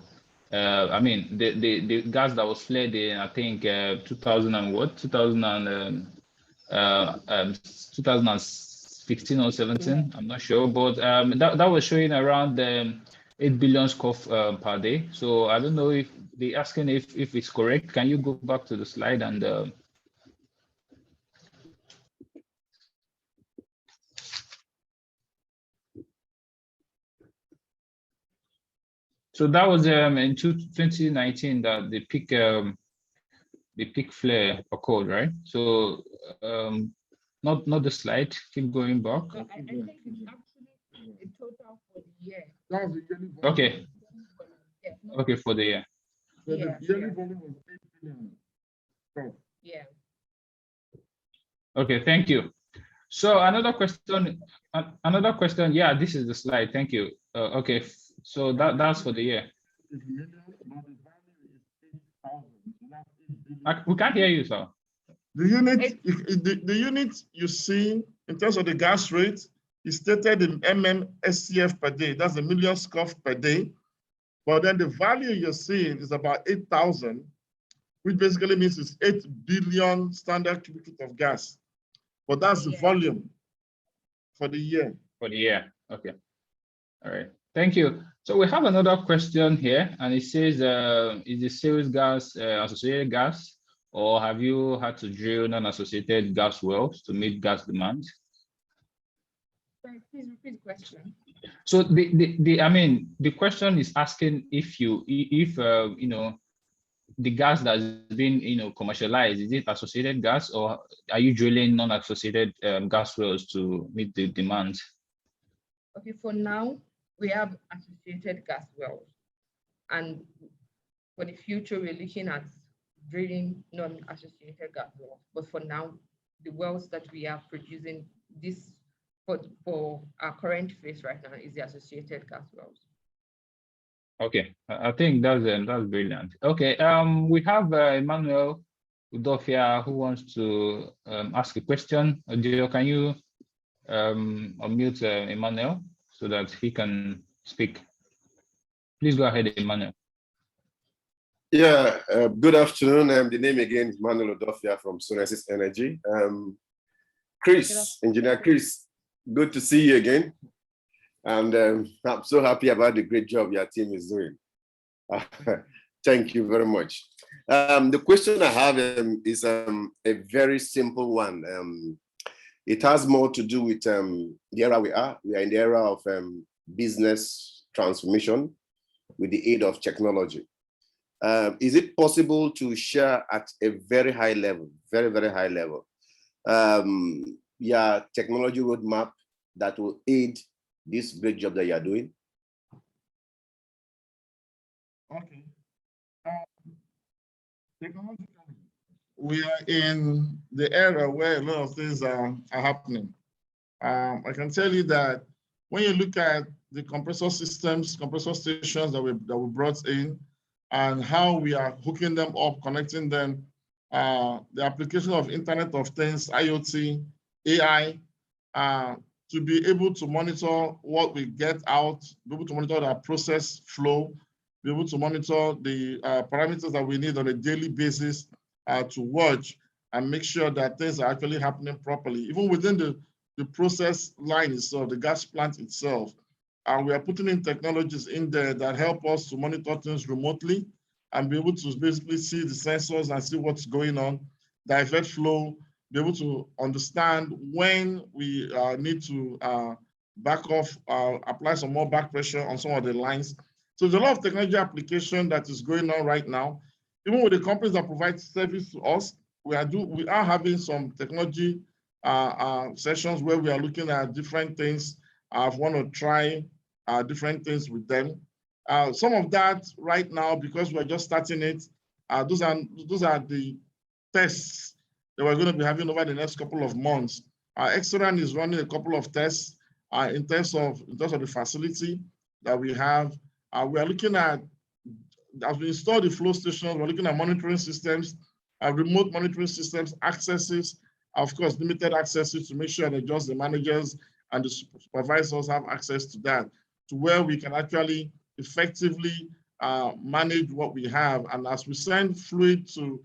the gas that was flared in, I think 2015 or 17, I'm not sure, but that was showing around 8 billion scf per day. So I don't know if they're asking if it's correct. Can you go back to the slide and so that was in 2019 that the peak flare occurred, right? So not the slide. Keep going back. I think it's actually a total for the year. That was the yearly volume. Okay. Okay, for the year. So the yearly volume was 8 billion. Yeah. Okay, thank you. So another question. Yeah, this is the slide. Thank you. Okay, so that's for the year. We can't hear you, sir. The unit you see in terms of the gas rate is stated in SCF per day. That's a million scoff per day. But then the value you're seeing is about 8,000, which basically means it's 8 billion standard cubic feet of gas. But that's the volume for the year. For the year. Okay. All right. Thank you. So we have another question here, and it says, is the sales gas associated gas, or have you had to drill non-associated gas wells to meet gas demand? Sorry, please repeat the question. So the question is asking if the gas that's been commercialized, is it associated gas, or are you drilling non-associated gas wells to meet the demand? Okay, for now, we have associated gas wells. And for the future, we're looking at drilling non-associated gas wells. But for now, the wells that we are producing this for our current phase right now is the associated gas wells. Okay, I think that's brilliant. Okay, we have Emmanuel Udofia who wants to ask a question. Dio, can you unmute Emmanuel so that he can speak? Please go ahead, Emmanuel. Yeah, good afternoon. The name again is Emmanuel Udofia from Sunesis Energy. Chris, Engineer Chris, good to see you again. And I'm so happy about the great job your team is doing. Thank you very much. The question I have is a very simple one. It has more to do with the era we are. We are in the era of business transformation with the aid of technology. Is it possible to share at a very high level, very, very high level, your technology roadmap that will aid this great job that you are doing? Okay. Technologically, we are in the era where a lot of things are happening. I can tell you that when you look at the compressor systems, compressor stations that we brought in, and how we are hooking them up, connecting them, the application of Internet of Things, IoT, AI, to be able to monitor what we get out, be able to monitor our process flow, be able to monitor the parameters that we need on a daily basis to watch and make sure that things are actually happening properly. Even within the process line itself, the gas plant itself, we are putting in technologies in there that help us to monitor things remotely and be able to basically see the sensors and see what's going on, divert flow, be able to understand when we need to back off, apply some more back pressure on some of the lines. So there's a lot of technology application that is going on right now. Even with the companies that provide service to us, we are having some technology sessions where we are looking at different things. I want to try different things with them. Some of that right now, because we're just starting it, those are the tests that we're going to be having over the next couple of months. Exoran is running a couple of tests in terms of the facility that we have. We are looking at, as we install the flow stations, we're looking at monitoring systems, remote monitoring systems, accesses, of course, limited accesses to make sure that just the managers and the supervisors have access to that, to where we can actually effectively manage what we have. And as we send fluid to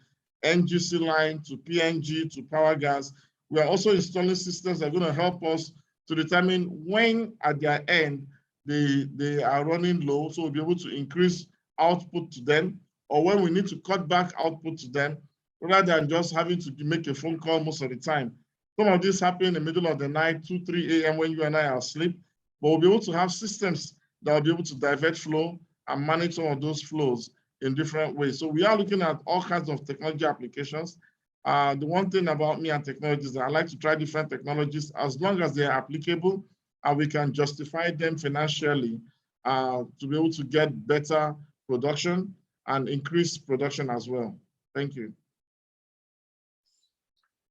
NGC line, to PNG, to power gas, we are also installing systems that are going to help us to determine when at their end they are running low, so we'll be able to increase output to them, or when we need to cut back output to them, rather than just having to make a phone call most of the time. Some of this happen in the middle of the night, 2, 3 a.m. when you and I are asleep, but we'll be able to have systems that will be able to divert flow and manage some of those flows in different ways. So we are looking at all kinds of technology applications. The one thing about me and technology is that I like to try different technologies as long as they are applicable and we can justify them financially to be able to get better production and increase production as well. Thank you.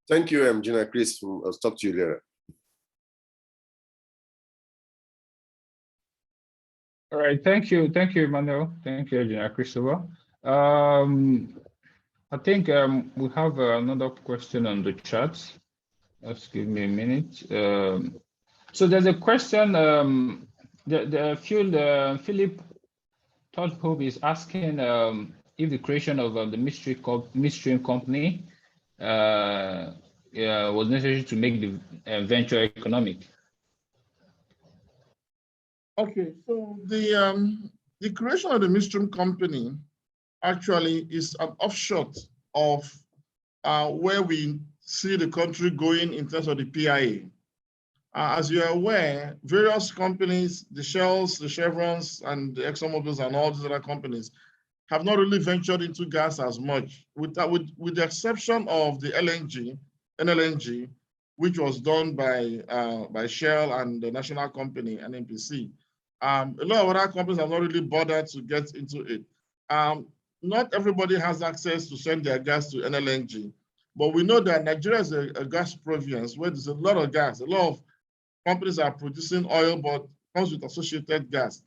Thank you, Engineer Chris. I'll talk to you later. All right, thank you, Emmanuel. Thank you, Engineer Christopher. I think we have another question on the chat. Just give me a minute. So there's a question. The field Philip Todd Hope is asking if the creation of the midstream company was necessary to make the venture economic. Okay, so the creation of the midstream company actually is an offshoot of where we see the country going in terms of the PIA. As you're aware, various companies, the Shells, the Chevrons, and the ExxonMobils and all these other companies have not really ventured into gas as much, with the exception of the NLNG, which was done by Shell and the national company, NNPC. A lot of other companies have not really bothered to get into it. Not everybody has access to send their gas to NLNG, but we know that Nigeria is a gas province where there's a lot of gas. A lot of companies are producing oil, but comes with associated gas.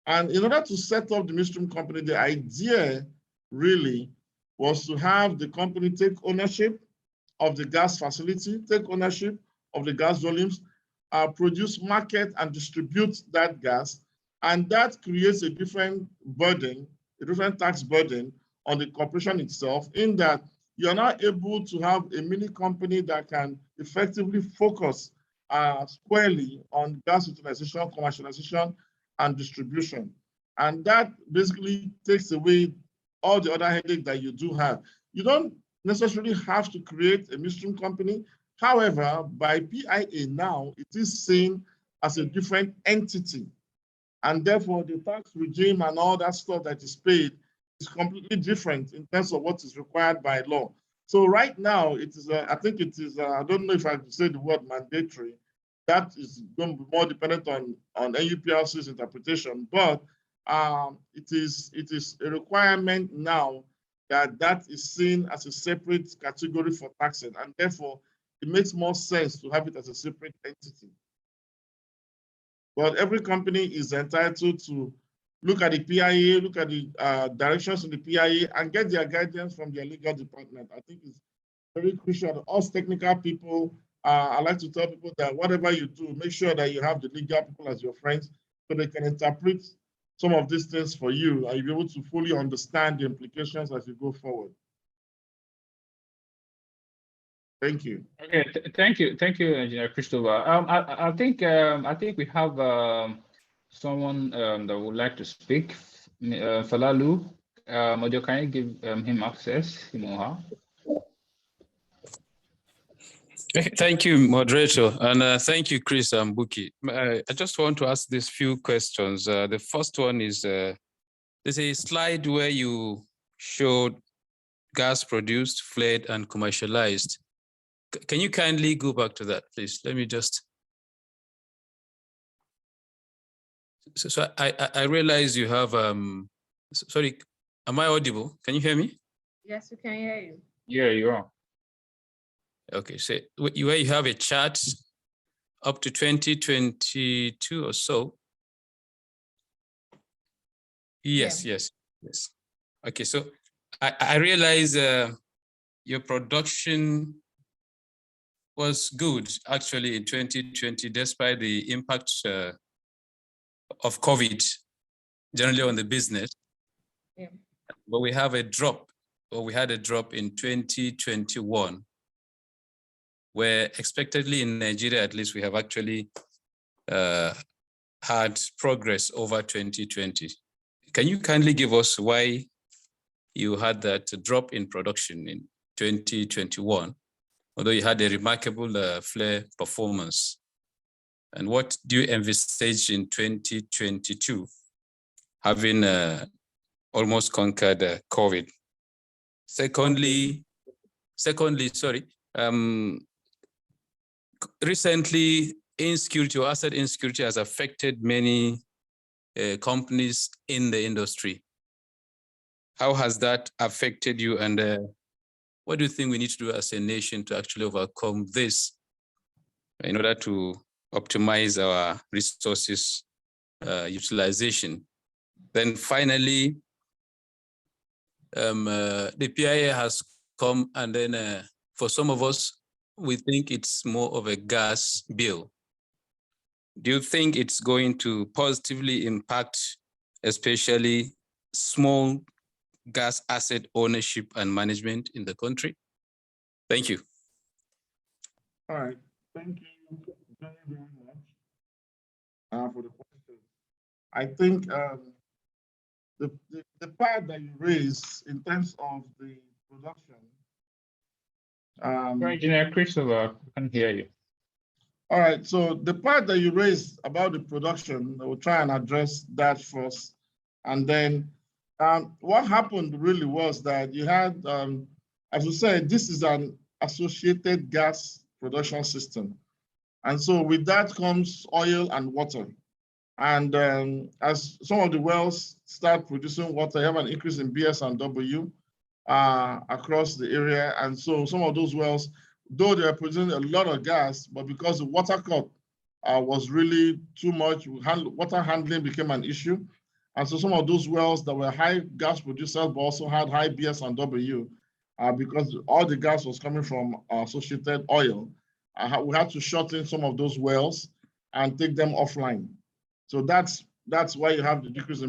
And in order to set up the midstream company, the idea really was to have the company take ownership of the gas facility, take ownership of the gas volumes, produce, market, and distribute that gas. And that creates a different burden, a different tax burden on the corporation itself, in that you're not able to have a mini company that can effectively focus squarely on gas utilization, commercialization, and distribution. And that basically takes away all the other headache that you do have. You don't necessarily have to create a midstream company. However, by PIA now, it is seen as a different entity. And therefore, the tax regime and all that stuff that is paid is completely different in terms of what is required by law. So right now, it is, I think it is, I don't know if I could say the word mandatory. That is going to be more dependent on NUPRC's interpretation, but it is a requirement now that is seen as a separate category for taxing, and therefore it makes more sense to have it as a separate entity. But every company is entitled to look at the PIA, look at the directions in the PIA, and get their guidance from their legal department. I think it's very crucial. Us technical people, I like to tell people that whatever you do, make sure that you have the legal people as your friends so they can interpret some of these things for you, and you'll be able to fully understand the implications as you go forward. Thank you. Okay, thank you, Engineer Christopher. I think we have someone that would like to speak. Falalu, Mojo, can you give him access? Thank you, moderator, and thank you, Chris and Buki. I just want to ask these few questions. The first one is, there's a slide where you showed gas produced, flared, and commercialized. Can you kindly go back to that, please? Let me just. So I realize you have, sorry, am I audible? Can you hear me? Yes, we can hear you. Yeah, you are. Okay, so where you have a chart up to 2022 or so. Yes, Yeah. yes. Okay, so I realize your production was good actually in 2020, despite the impact of COVID generally on the business. Yeah. But we have a drop, or we had a drop in 2021, where expectedly in Nigeria, at least, we have actually had progress over 2020. Can you kindly give us why you had that drop in production in 2021, although you had a remarkable flare performance? And what do you envisage in 2022, having almost conquered COVID? Secondly, sorry, recently, insecurity or asset insecurity has affected many companies in the industry. How has that affected you, and what do you think we need to do as a nation to actually overcome this in order to optimize our resources utilization? Then finally, the PIA has come, and then for some of us, we think it's more of a gas bill. do you think it's going to positively impact, especially small gas asset ownership and management in the country? Thank you. All right, thank you very, very much for the question. I think the part that you raised in terms of the production. Engineer Christopher, I can hear you. All right, so the part that you raised about the production, we'll try and address that first. And then what happened really was that you had, as you said, this is an associated gas production system. And so with that comes oil and water. And as some of the wells start producing water, you have an increase in BS and W across the area. And so some of those wells, though they are producing a lot of gas, but because the water cut was really too much, water handling became an issue. And so some of those wells that were high gas producers, but also had high BS and W, because all the gas was coming from associated oil, we had to shorten some of those wells and take them offline. So that's why you have the decrease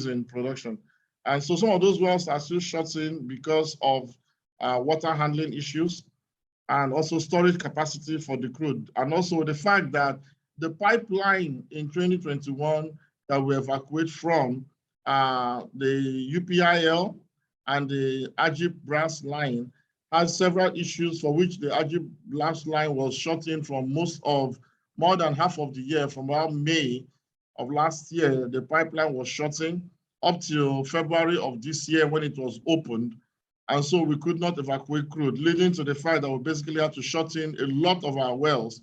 in production. And so some of those wells are still shutting because of water handling issues and also storage capacity for the crude. And also the fact that the pipeline in 2021 that we evacuate from the UPIL and the Eogp brass line has several issues for which the Eogp brass line was shut in from more than half of the year. From about May of last year, the pipeline was shutting up till February of this year when it was opened. And so we could not evacuate crude, leading to the fact that we basically had to shut in a lot of our wells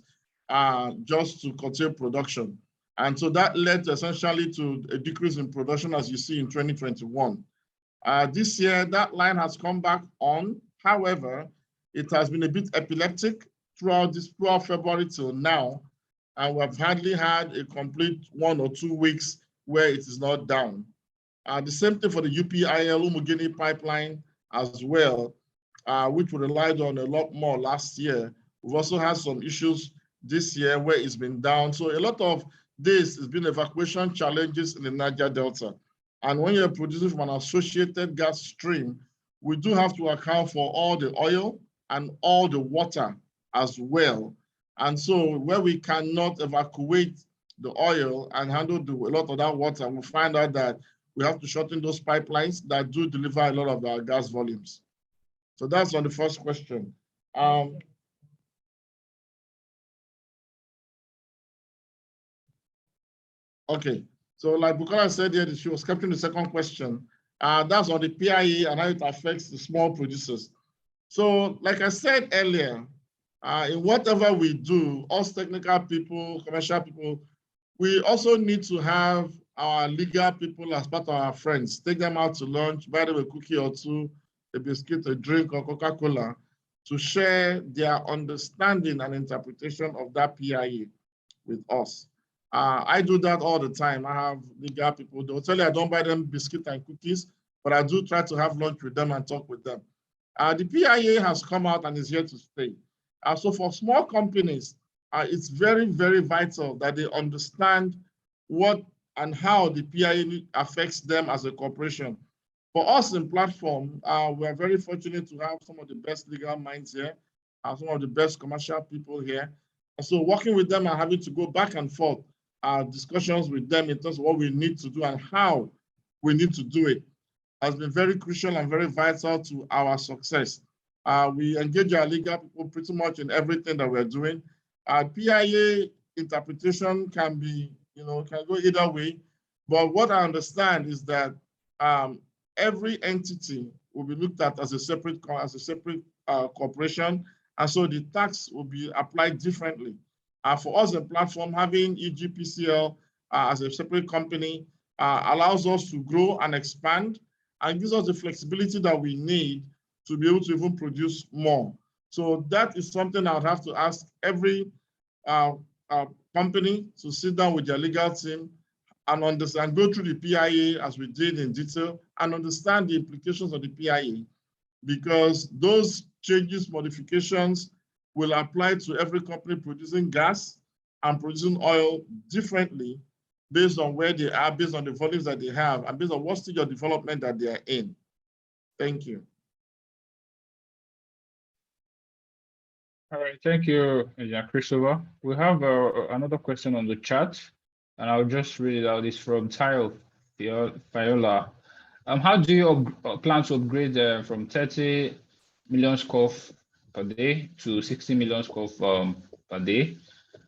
just to curtail production. And so that led essentially to a decrease in production as you see in 2021. This year, that line has come back on. However, it has been a bit epileptic throughout February till now. And we've hardly had a complete 1 or 2 weeks where it is not down. The same thing for the UPIL Umugeni pipeline as well, which we relied on a lot more last year. We've also had some issues this year where it's been down. So a lot of this has been evacuation challenges in the Niger Delta. And when you're producing from an associated gas stream, we do have to account for all the oil and all the water as well. And so where we cannot evacuate the oil and handle a lot of that water, we find out that we have to shorten those pipelines that do deliver a lot of our gas volumes. So that's on the first question. Okay, so like Bukola said here, she was capturing the second question. That's on the PIA and how it affects the small producers. So like I said earlier, in whatever we do, us technical people, commercial people, we also need to have our legal people as part of our friends. Take them out to lunch, buy them a cookie or two, a biscuit, a drink, or Coca-Cola, to share their understanding and interpretation of that PIA with us. I do that all the time. I have legal people. They'll tell you I don't buy them biscuit and cookies, but I do try to have lunch with them and talk with them. The PIA has come out and is here to stay. So for small companies, it's very, very vital that they understand what and how the PIA affects them as a corporation. For us in platform, we are very fortunate to have some of the best legal minds here, some of the best commercial people here. And so working with them and having to go back and forth, discussions with them in terms of what we need to do and how we need to do it has been very crucial and very vital to our success. We engage our legal people pretty much in everything that we're doing. PIA interpretation can be, can go either way. But what I understand is that every entity will be looked at as a separate corporation, and so the tax will be applied differently. For us, the platform having EGPCL as a separate company allows us to grow and expand, and gives us the flexibility that we need to be able to even produce more. So that is something I would have to ask every company to sit down with their legal team and understand, go through the PIA as we did in detail, and understand the implications of the PIA, because those changes, modifications will apply to every company producing gas, and producing oil differently based on where they are, based on the volumes that they have, and based on what stage of development that they are in. Thank you. All right, thank you, Engineer Christopher. We have another question on the chat, and I'll just read it out. It's from Tile Fiola. How do you plan to upgrade from 30 million scoff per day to 60 million scoff per day?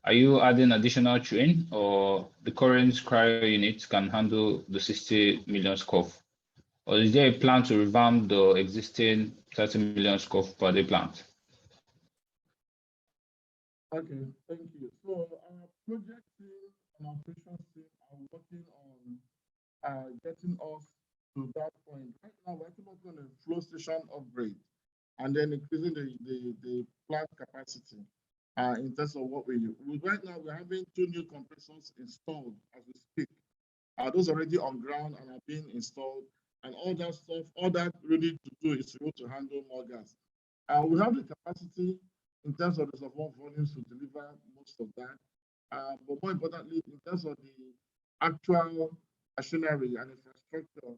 Are you adding additional train, or the current cryo unit can handle the 60 million scoff? Or is there a plan to revamp the existing 30 million scoff per day plant? Okay, thank you. So our project team and operations team are working on getting us to that point. Right now, we're actually working on a flow station upgrade and then increasing the plant capacity in terms of what we do. Right now, we're having 2 new compressors installed as we speak. Those are already on ground and are being installed, and all that stuff, all that really to do is to be able to handle more gas. We have the capacity in terms of reservoir volumes to deliver most of that. But more importantly, in terms of the actual machinery and infrastructure,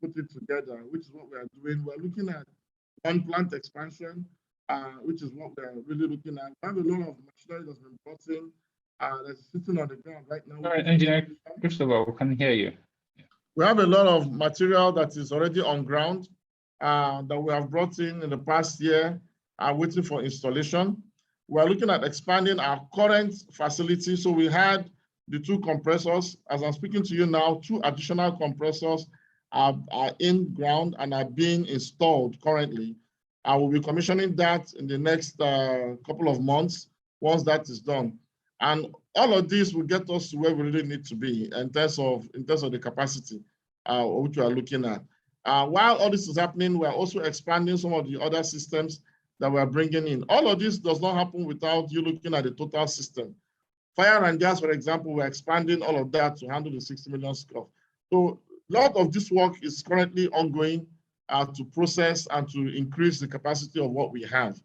put it together, which is what we are doing. We're looking at one plant expansion, which is what we're really looking at. We have a lot of machinery that's been brought in, that's sitting on the ground right now. All right, Engineer Christopher, we can hear you. We have a lot of material that is already on ground that we have brought in the past year, waiting for installation. We're looking at expanding our current facility. So we had the 2 compressors. As I'm speaking to you now, 2 additional compressors are in ground and are being installed currently. I will be commissioning that in the next couple of months once that is done. And all of this will get us to where we really need to be in terms of the capacity which we are looking at. While all this is happening, we're also expanding some of the other systems that we're bringing in. All of this does not happen without you looking at the total system. Fire and gas, for example, we're expanding all of that to handle the 60 million scoff. So a lot of this work is currently ongoing to process and to increase the capacity of what we have.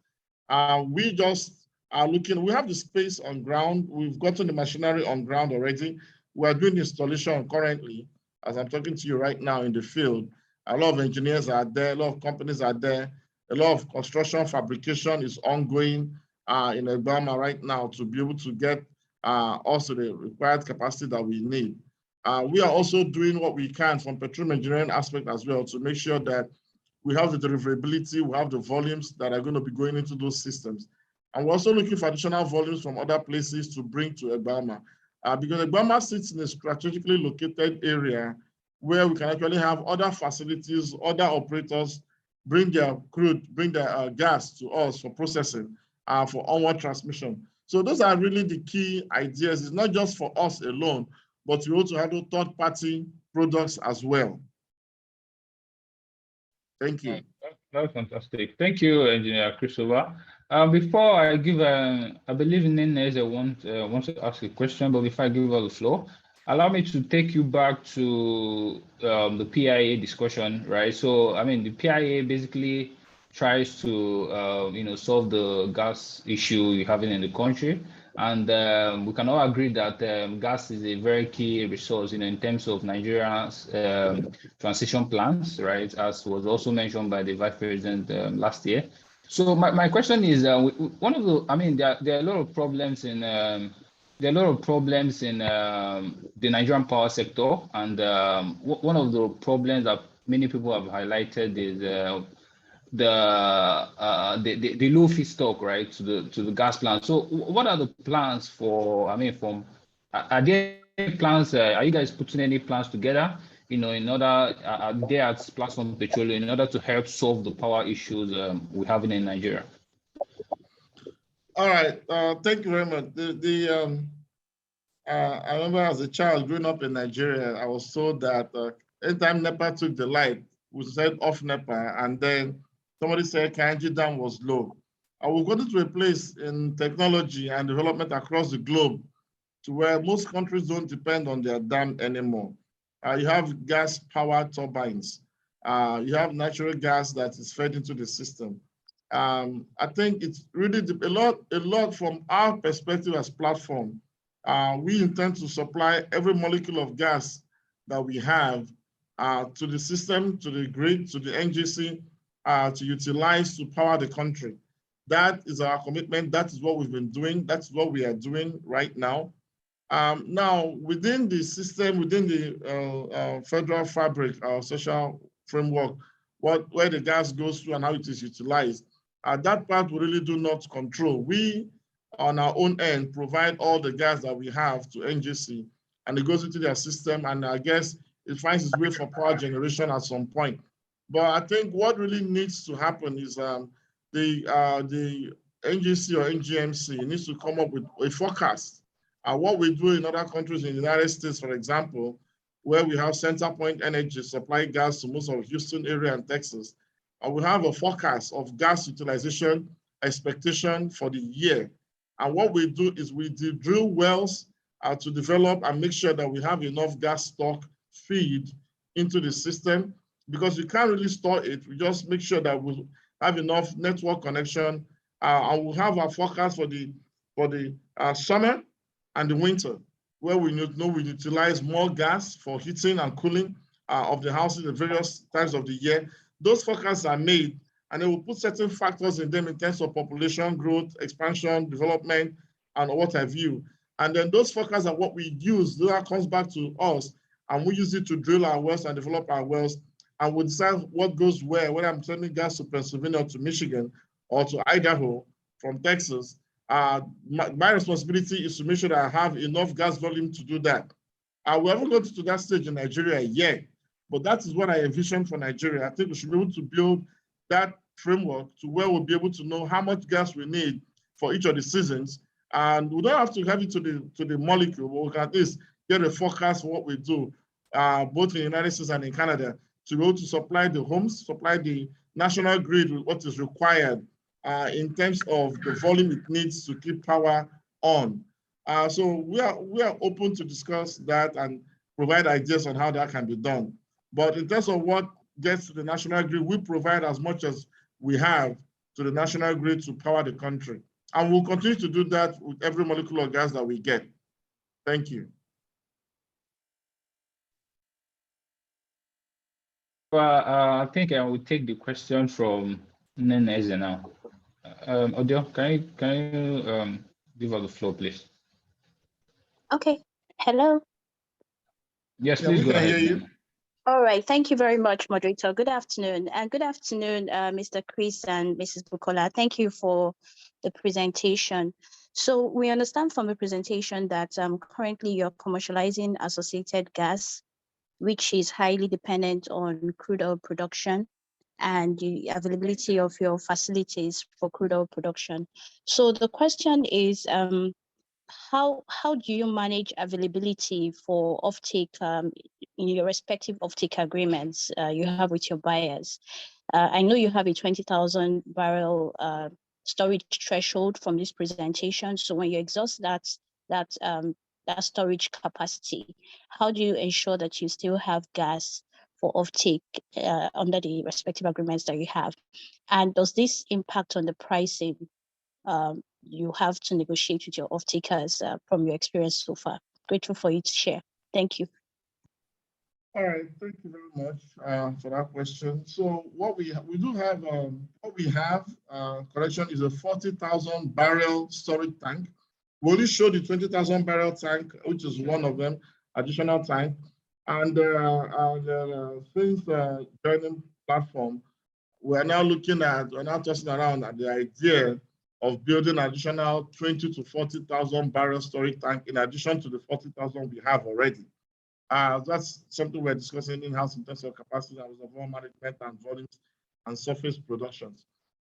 We just are looking, we have the space on ground. We've gotten the machinery on ground already. We're doing installation currently, as I'm talking to you right now in the field. A lot of engineers are there, a lot of companies are there. A lot of construction fabrication is ongoing in Egbaoma right now to be able to get also the required capacity that we need. We are also doing what we can from petroleum engineering aspect as well to make sure that we have the deliverability, we have the volumes that are going to be going into those systems. And we're also looking for additional volumes from other places to bring to Egbaoma. Because Egbaoma sits in a strategically located area where we can actually have other facilities, other operators bring their crude, bring their gas to us for processing, for onward transmission. So those are really the key ideas. It's not just for us alone, but we also handle third-party products as well. Thank you. That's fantastic. Thank you, Engineer Christopher. Before I give, I believe Nene wants to ask a question, but before I give her the floor, allow me to take you back to the PIA discussion, right? So, I mean, the PIA basically tries to, solve the gas issue you're having in the country. And we can all agree that gas is a very key resource, in terms of Nigeria's transition plans, right? As was also mentioned by the Vice President last year. So my question is, one of the, there are a lot of problems in the Nigerian power sector, and one of the problems that many people have highlighted is the low feedstock, right, to the gas plant. So what are the plans for? Are there plans? Are you guys putting any plans together? In order, there at Platform Petroleum, in order to help solve the power issues we're having in Nigeria? All right, thank you very much. I remember as a child growing up in Nigeria, I was told that anytime NEPA took the light, we said off NEPA, and then somebody said Kainji Dam was low. We've gotten to a place in technology and development across the globe to where most countries don't depend on their dam anymore. You have gas powered turbines. You have natural gas that is fed into the system. I think it's really a lot from our perspective as platform. we intend to supply every molecule of gas that we have to the system, to the grid, to the NGC, to utilize to power the country. That is our commitment. That is what we've been doing. That's what we are doing right now. Now, within the system, within the federal fabric, our social framework, where the gas goes through and how it is utilized, that part we really do not control. We, on our own end, provide all the gas that we have to NGC, and it goes into their system, and I guess it finds its way for power generation at some point. But I think what really needs to happen is the NGC or NGMC needs to come up with a forecast. What we do in other countries, in the United States, for example, where we have center point energy supply gas to most of Houston area and Texas, we have a forecast of gas utilization expectation for the year. And what we do is we drill wells to develop and make sure that we have enough gas stock feed into the system, because we can't really store it. We just make sure that we have enough network connection, and we'll have our forecast for the summer and the winter, where we know we utilize more gas for heating and cooling of the houses at various times of the year. Those forecasts are made, and they will put certain factors in them in terms of population growth, expansion, development, and what have you. And then those forecasts are what we use. That comes back to us, and we use it to drill our wells and develop our wells, and we decide what goes where, whether I'm sending gas to Pennsylvania or to Michigan or to Idaho from Texas. My responsibility is to make sure that I have enough gas volume to do that. We haven't got to that stage in Nigeria yet, but that is what I envision for Nigeria. I think we should be able to build that framework to where we'll be able to know how much gas we need for each of the seasons. And we don't have to have it to the molecule, but we can at least get a forecast for what we do, both in the United States and in Canada, to be able to supply the homes, supply the national grid with what is required in terms of the volume it needs to keep power on. So we are open to discuss that and provide ideas on how that can be done. But in terms of what gets to the national grid, we provide as much as we have to the national grid to power the country. And we'll continue to do that with every molecule of gas that we get. Thank you. Well, I think I will take the question from Neneze now. Audio, can you give us the floor, please? Okay. Hello. Yes, please go ahead. Hear you. All right. Thank you very much, moderator. Good afternoon. And good afternoon, Mr. Chris and Mrs. Bukola. Thank you for the presentation. So we understand from the presentation that currently you're commercializing associated gas, which is highly dependent on crude oil production and the availability of your facilities for crude oil production. So the question is, how do you manage availability for offtake in your respective offtake agreements you have with your buyers? I know you have a 20,000 barrel storage threshold from this presentation. So when you exhaust that storage capacity, how do you ensure that you still have gas for offtake under the respective agreements that you have? And does this impact on the pricing you have to negotiate with your off-takers from your experience so far? Grateful for you to share. Thank you. All right, thank you very much for that question. So what we do have, correction, is a 40,000 barrel storage tank. We only show the 20,000 barrel tank, which is one of them, additional tank. And since the joining platform, we're now tossing around at the idea of building additional 20 to 40,000 barrel storage tank in addition to the 40,000 we have already. That's something we're discussing in-house in terms of capacity and reservoir management and volumes and surface productions.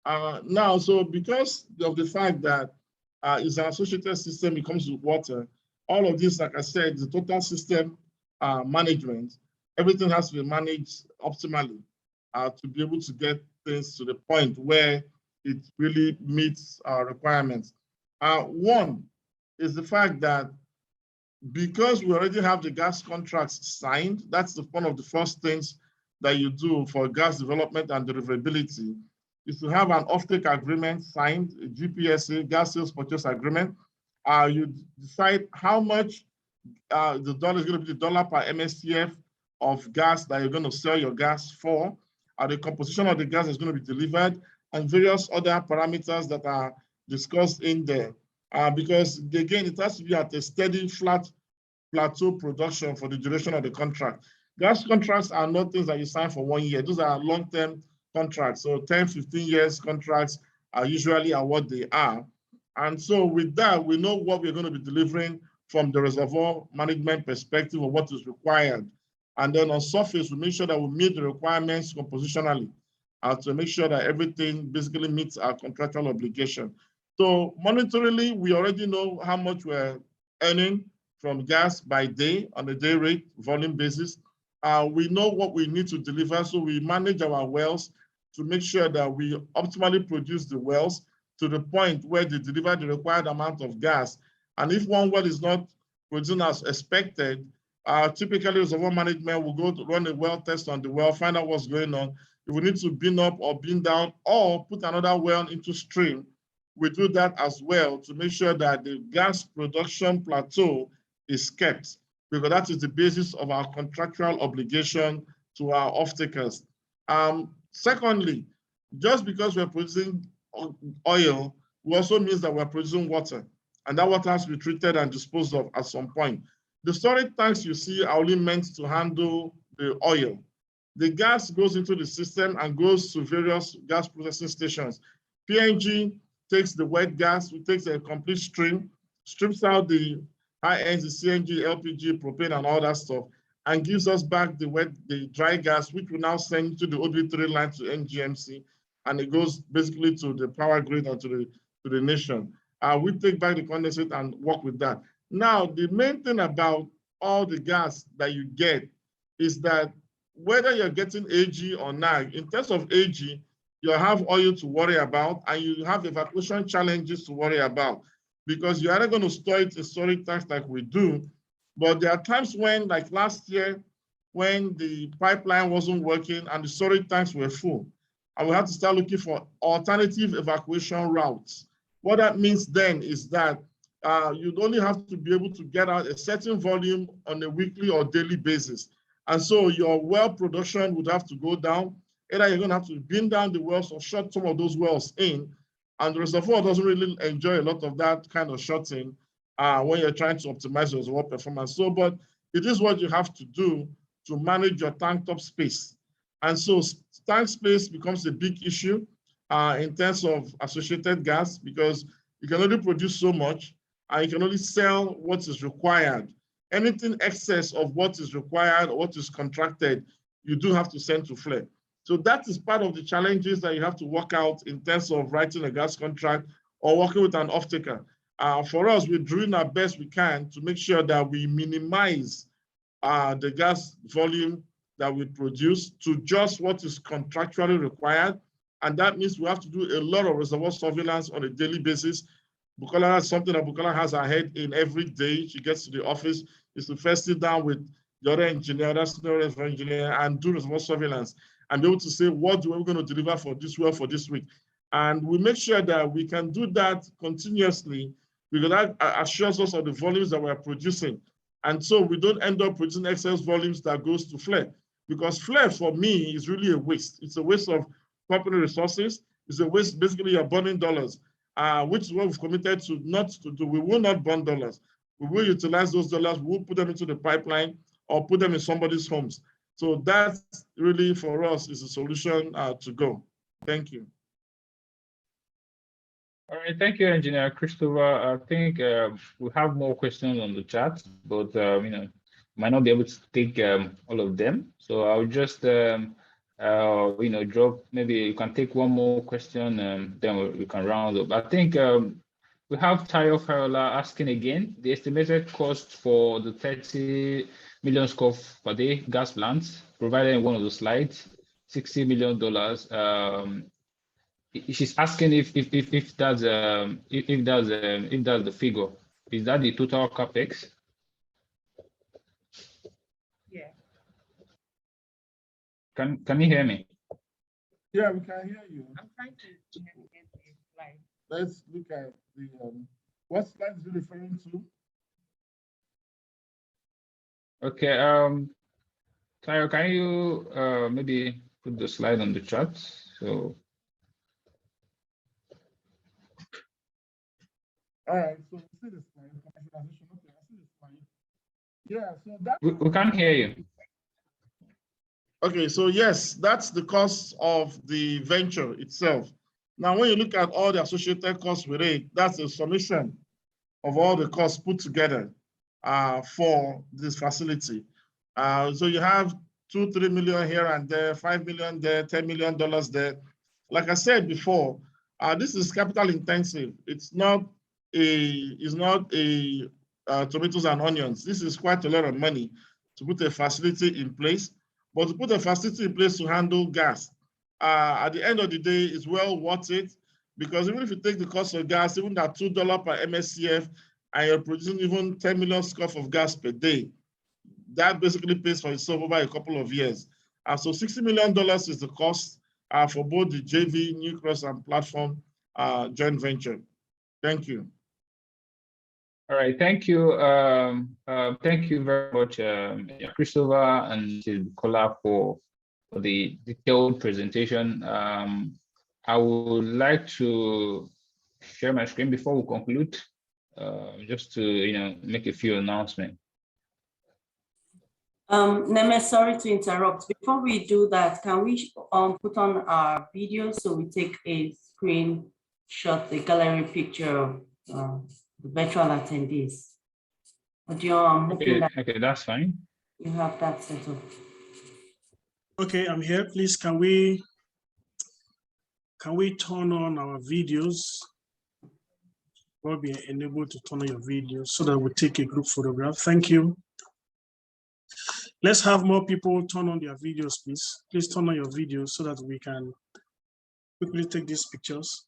Now, so because of the fact that it's an associated system, it comes with water, all of this, like I said, the total system management, everything has to be managed optimally to be able to get things to the point where it really meets our requirements. One is the fact that because we already have the gas contracts signed, that's one of the first things that you do for gas development and deliverability, is to have an offtake agreement signed, a GPSA, gas sales purchase agreement, You decide how much the dollar is going to be the dollar per MSCF of gas that you're going to sell your gas for, the composition of the gas is going to be delivered, and various other parameters that are discussed in there. Because again, it has to be at a steady, flat plateau production for the duration of the contract. Gas contracts are not things that you sign for 1 year. Those are long-term contracts. So 10, 15 years contracts are usually what they are. And so with that, we know what we're going to be delivering from the reservoir management perspective of what is required. And then on surface, we make sure that we meet the requirements compositionally to make sure that everything basically meets our contractual obligation. So monetarily, we already know how much we're earning from gas by day on a day rate volume basis. We know what we need to deliver, so we manage our wells to make sure that we optimally produce the wells to the point where they deliver the required amount of gas. And if one well is not producing as expected, typically reservoir management will go to run a well test on the well, find out what's going on. If we need to bin up or bin down or put another well into stream, we do that as well to make sure that the gas production plateau is kept, because that is the basis of our contractual obligation to our off-takers. Secondly, just because we're producing oil, it also means that we're producing water, and that water has to be treated and disposed of at some point. The storage tanks you see are only meant to handle the oil. The gas goes into the system and goes to various gas processing stations. PNG takes the wet gas, it takes a complete stream, strips out the high ends, the CNG, LPG, propane, and all that stuff, and gives us back the dry gas, which we now send to the OD3 line to NGMC, and it goes basically to the power grid and to the nation. We take back the condensate and work with that. Now, the main thing about all the gas that you get is that whether you're getting AG or NAG, in terms of AG, you have oil to worry about, and you have evacuation challenges to worry about, because you're either going to store it in storage tanks like we do, but there are times when, like last year, when the pipeline wasn't working and the storage tanks were full, and we had to start looking for alternative evacuation routes. What that means then is that you'd only have to be able to get out a certain volume on a weekly or daily basis. And so your well production would have to go down. Either you're going to have to bin down the wells or shut some of those wells in. And the reservoir doesn't really enjoy a lot of that kind of shutting when you're trying to optimize your reservoir performance. So, but it is what you have to do to manage your tank top space. And so tank space becomes a big issue in terms of associated gas, because you can only produce so much and you can only sell what is required. Anything excess of what is required or what is contracted, you do have to send to FLER. So that is part of the challenges that you have to work out in terms of writing a gas contract or working with an off-taker. For us, we're doing our best we can to make sure that we minimize the gas volume that we produce to just what is contractually required. And that means we have to do a lot of reservoir surveillance on a daily basis. Bukola has something that Bukola has her head in every day. She gets to the office, is to first sit down with the other engineer, that's the reservoir engineer, and do reservoir surveillance and be able to say, what are we going to deliver for this well for this week? And we make sure that we can do that continuously, because that assures us of the volumes that we're producing. And so we don't end up producing excess volumes that goes to FLER, because FLER for me is really a waste. It's a waste of company resources. It's a waste, basically you're burning dollars, which is what we've committed to not to do. We will not burn dollars. We will utilize those dollars. We'll put them into the pipeline or put them in somebody's homes. So that's really for us is a solution to go. Thank you. All right, thank you, Engineer Christopher. I think we have more questions on the chat, but might not be able to take all of them. So I'll just drop. Maybe you can take one more question, and then we can round up. I think we have Tayo Farola asking again the estimated cost for the 30 million scf per day gas plants provided in one of the slides, $60 million. She's asking if that's the figure. Is that the total capex? Yeah. Can you hear me? Yeah, we can hear you. I'm trying to get the slide. Let's look at the What slide is he referring to? Okay, Tayo, can you maybe put the slide on the chat? So All right, so see the slide. Commercialization. Okay, I see the slide. Yeah, so that. we can't hear you. Okay, so yes, that's the cost of the venture itself. Now, when you look at all the associated costs with it, that's a summation of all the costs put together for this facility. So you have 2-3 million here and there, 5 million there, $10 million there. Like I said before, this is capital intensive. It's not a tomatoes and onions. This is quite a lot of money to put a facility in place. But to put a facility in place to handle gas, at the end of the day, it's well worth it, because even if you take the cost of gas, even at $2 per MSCF, and you're producing even 10 million scoff of gas per day, that basically pays for itself over a couple of years. So $60 million is the cost for both the JV, New Cross, and Platform joint venture. Thank you. All right, thank you. Thank you very much, Christopher and Bukola, for the detailed presentation. I would like to share my screen before we conclude, just to make a few announcements. Neme, sorry to interrupt. Before we do that, can we put on our video so we take a screenshot, a gallery picture of the virtual attendees? Okay, that's fine. You have that set up. Okay, I'm here. Please, can we turn on our videos? We'll be enabled to turn on your videos so that we take a group photograph. Thank you. Let's have more people turn on their videos, please. Please turn on your videos so that we can quickly take these pictures.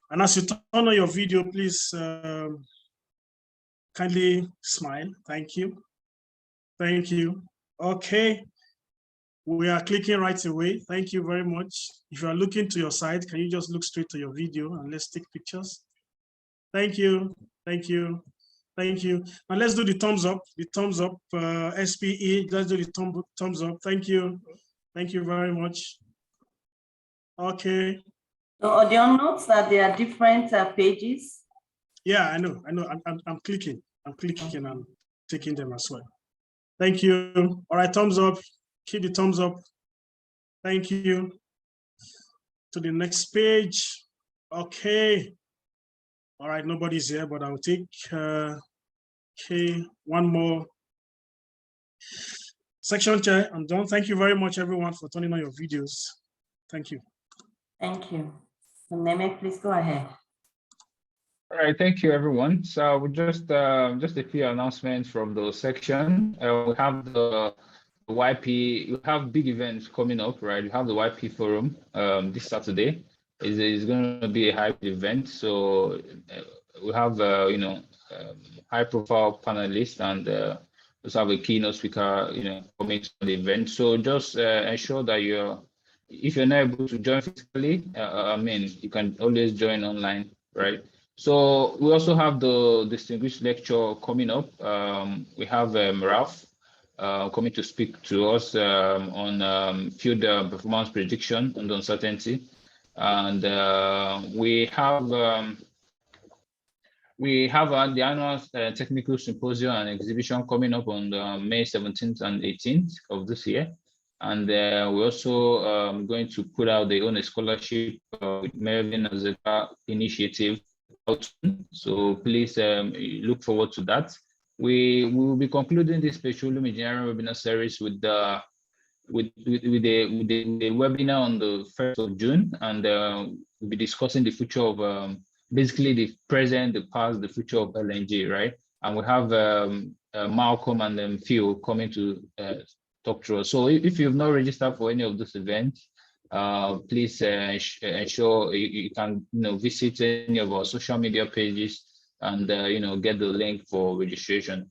And as you turn on your video, please kindly smile. Thank you. Thank you. Okay. We are clicking right away. Thank you very much. If you are looking to your side, can you just look straight to your video and let's take pictures? Thank you. Thank you. Thank you. Now let's do the thumbs up. The thumbs up, SPE. Let's do the thumbs up. Thank you. Thank you very much. Okay. So audio notes that there are different pages. Yeah, I know. I'm clicking. I'm clicking and taking them as well. Thank you. All right, thumbs up. Keep the thumbs up. Thank you. To the next page. Okay. All right, nobody's here, but I'll take okay, one more. Section chair, I'm done. Thank you very much, everyone, for turning on your videos. Thank you. Thank you. So Neme, please go ahead. All right, thank you, everyone. So we just a few announcements from the section. We have the YP. We have big events coming up, right? We have the YP forum this Saturday. It's going to be a hybrid event. So we have high-profile panelists and also have a keynote speaker, coming to the event. So just ensure that if you're not able to join physically, you can always join online, right? So we also have the distinguished lecture coming up. We have Ralph coming to speak to us on field performance prediction and uncertainty. And we have the annual technical symposium and exhibition coming up on May 17th and 18th of this year. And we're also going to put out the own scholarship with Mervyn Azeka initiative. So please look forward to that. We will be concluding this petroleum engineering webinar series with the webinar on the 1st of June, and we'll be discussing the future of basically the present, the past, the future of LNG, right? And we have Malcolm and Phil coming to talk to us. So if you've not registered for any of these events, please ensure you can visit any of our social media pages and get the link for registration.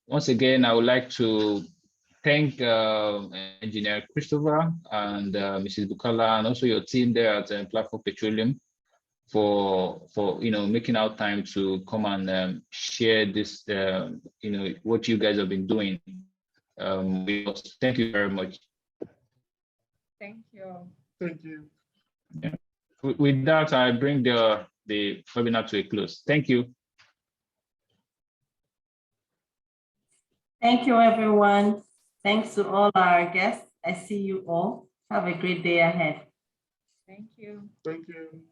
Once again, I would like to thank Engineer Christopher and Mrs. Bukola and also your team there at Platform Petroleum making out time to come and share this, what you guys have been doing with us. Thank you very much. Thank you. Thank you. Yeah. With that, I bring the webinar to a close. Thank you. Thank you, everyone. Thanks to all our guests. I see you all. Have a great day ahead. Thank you. Thank you.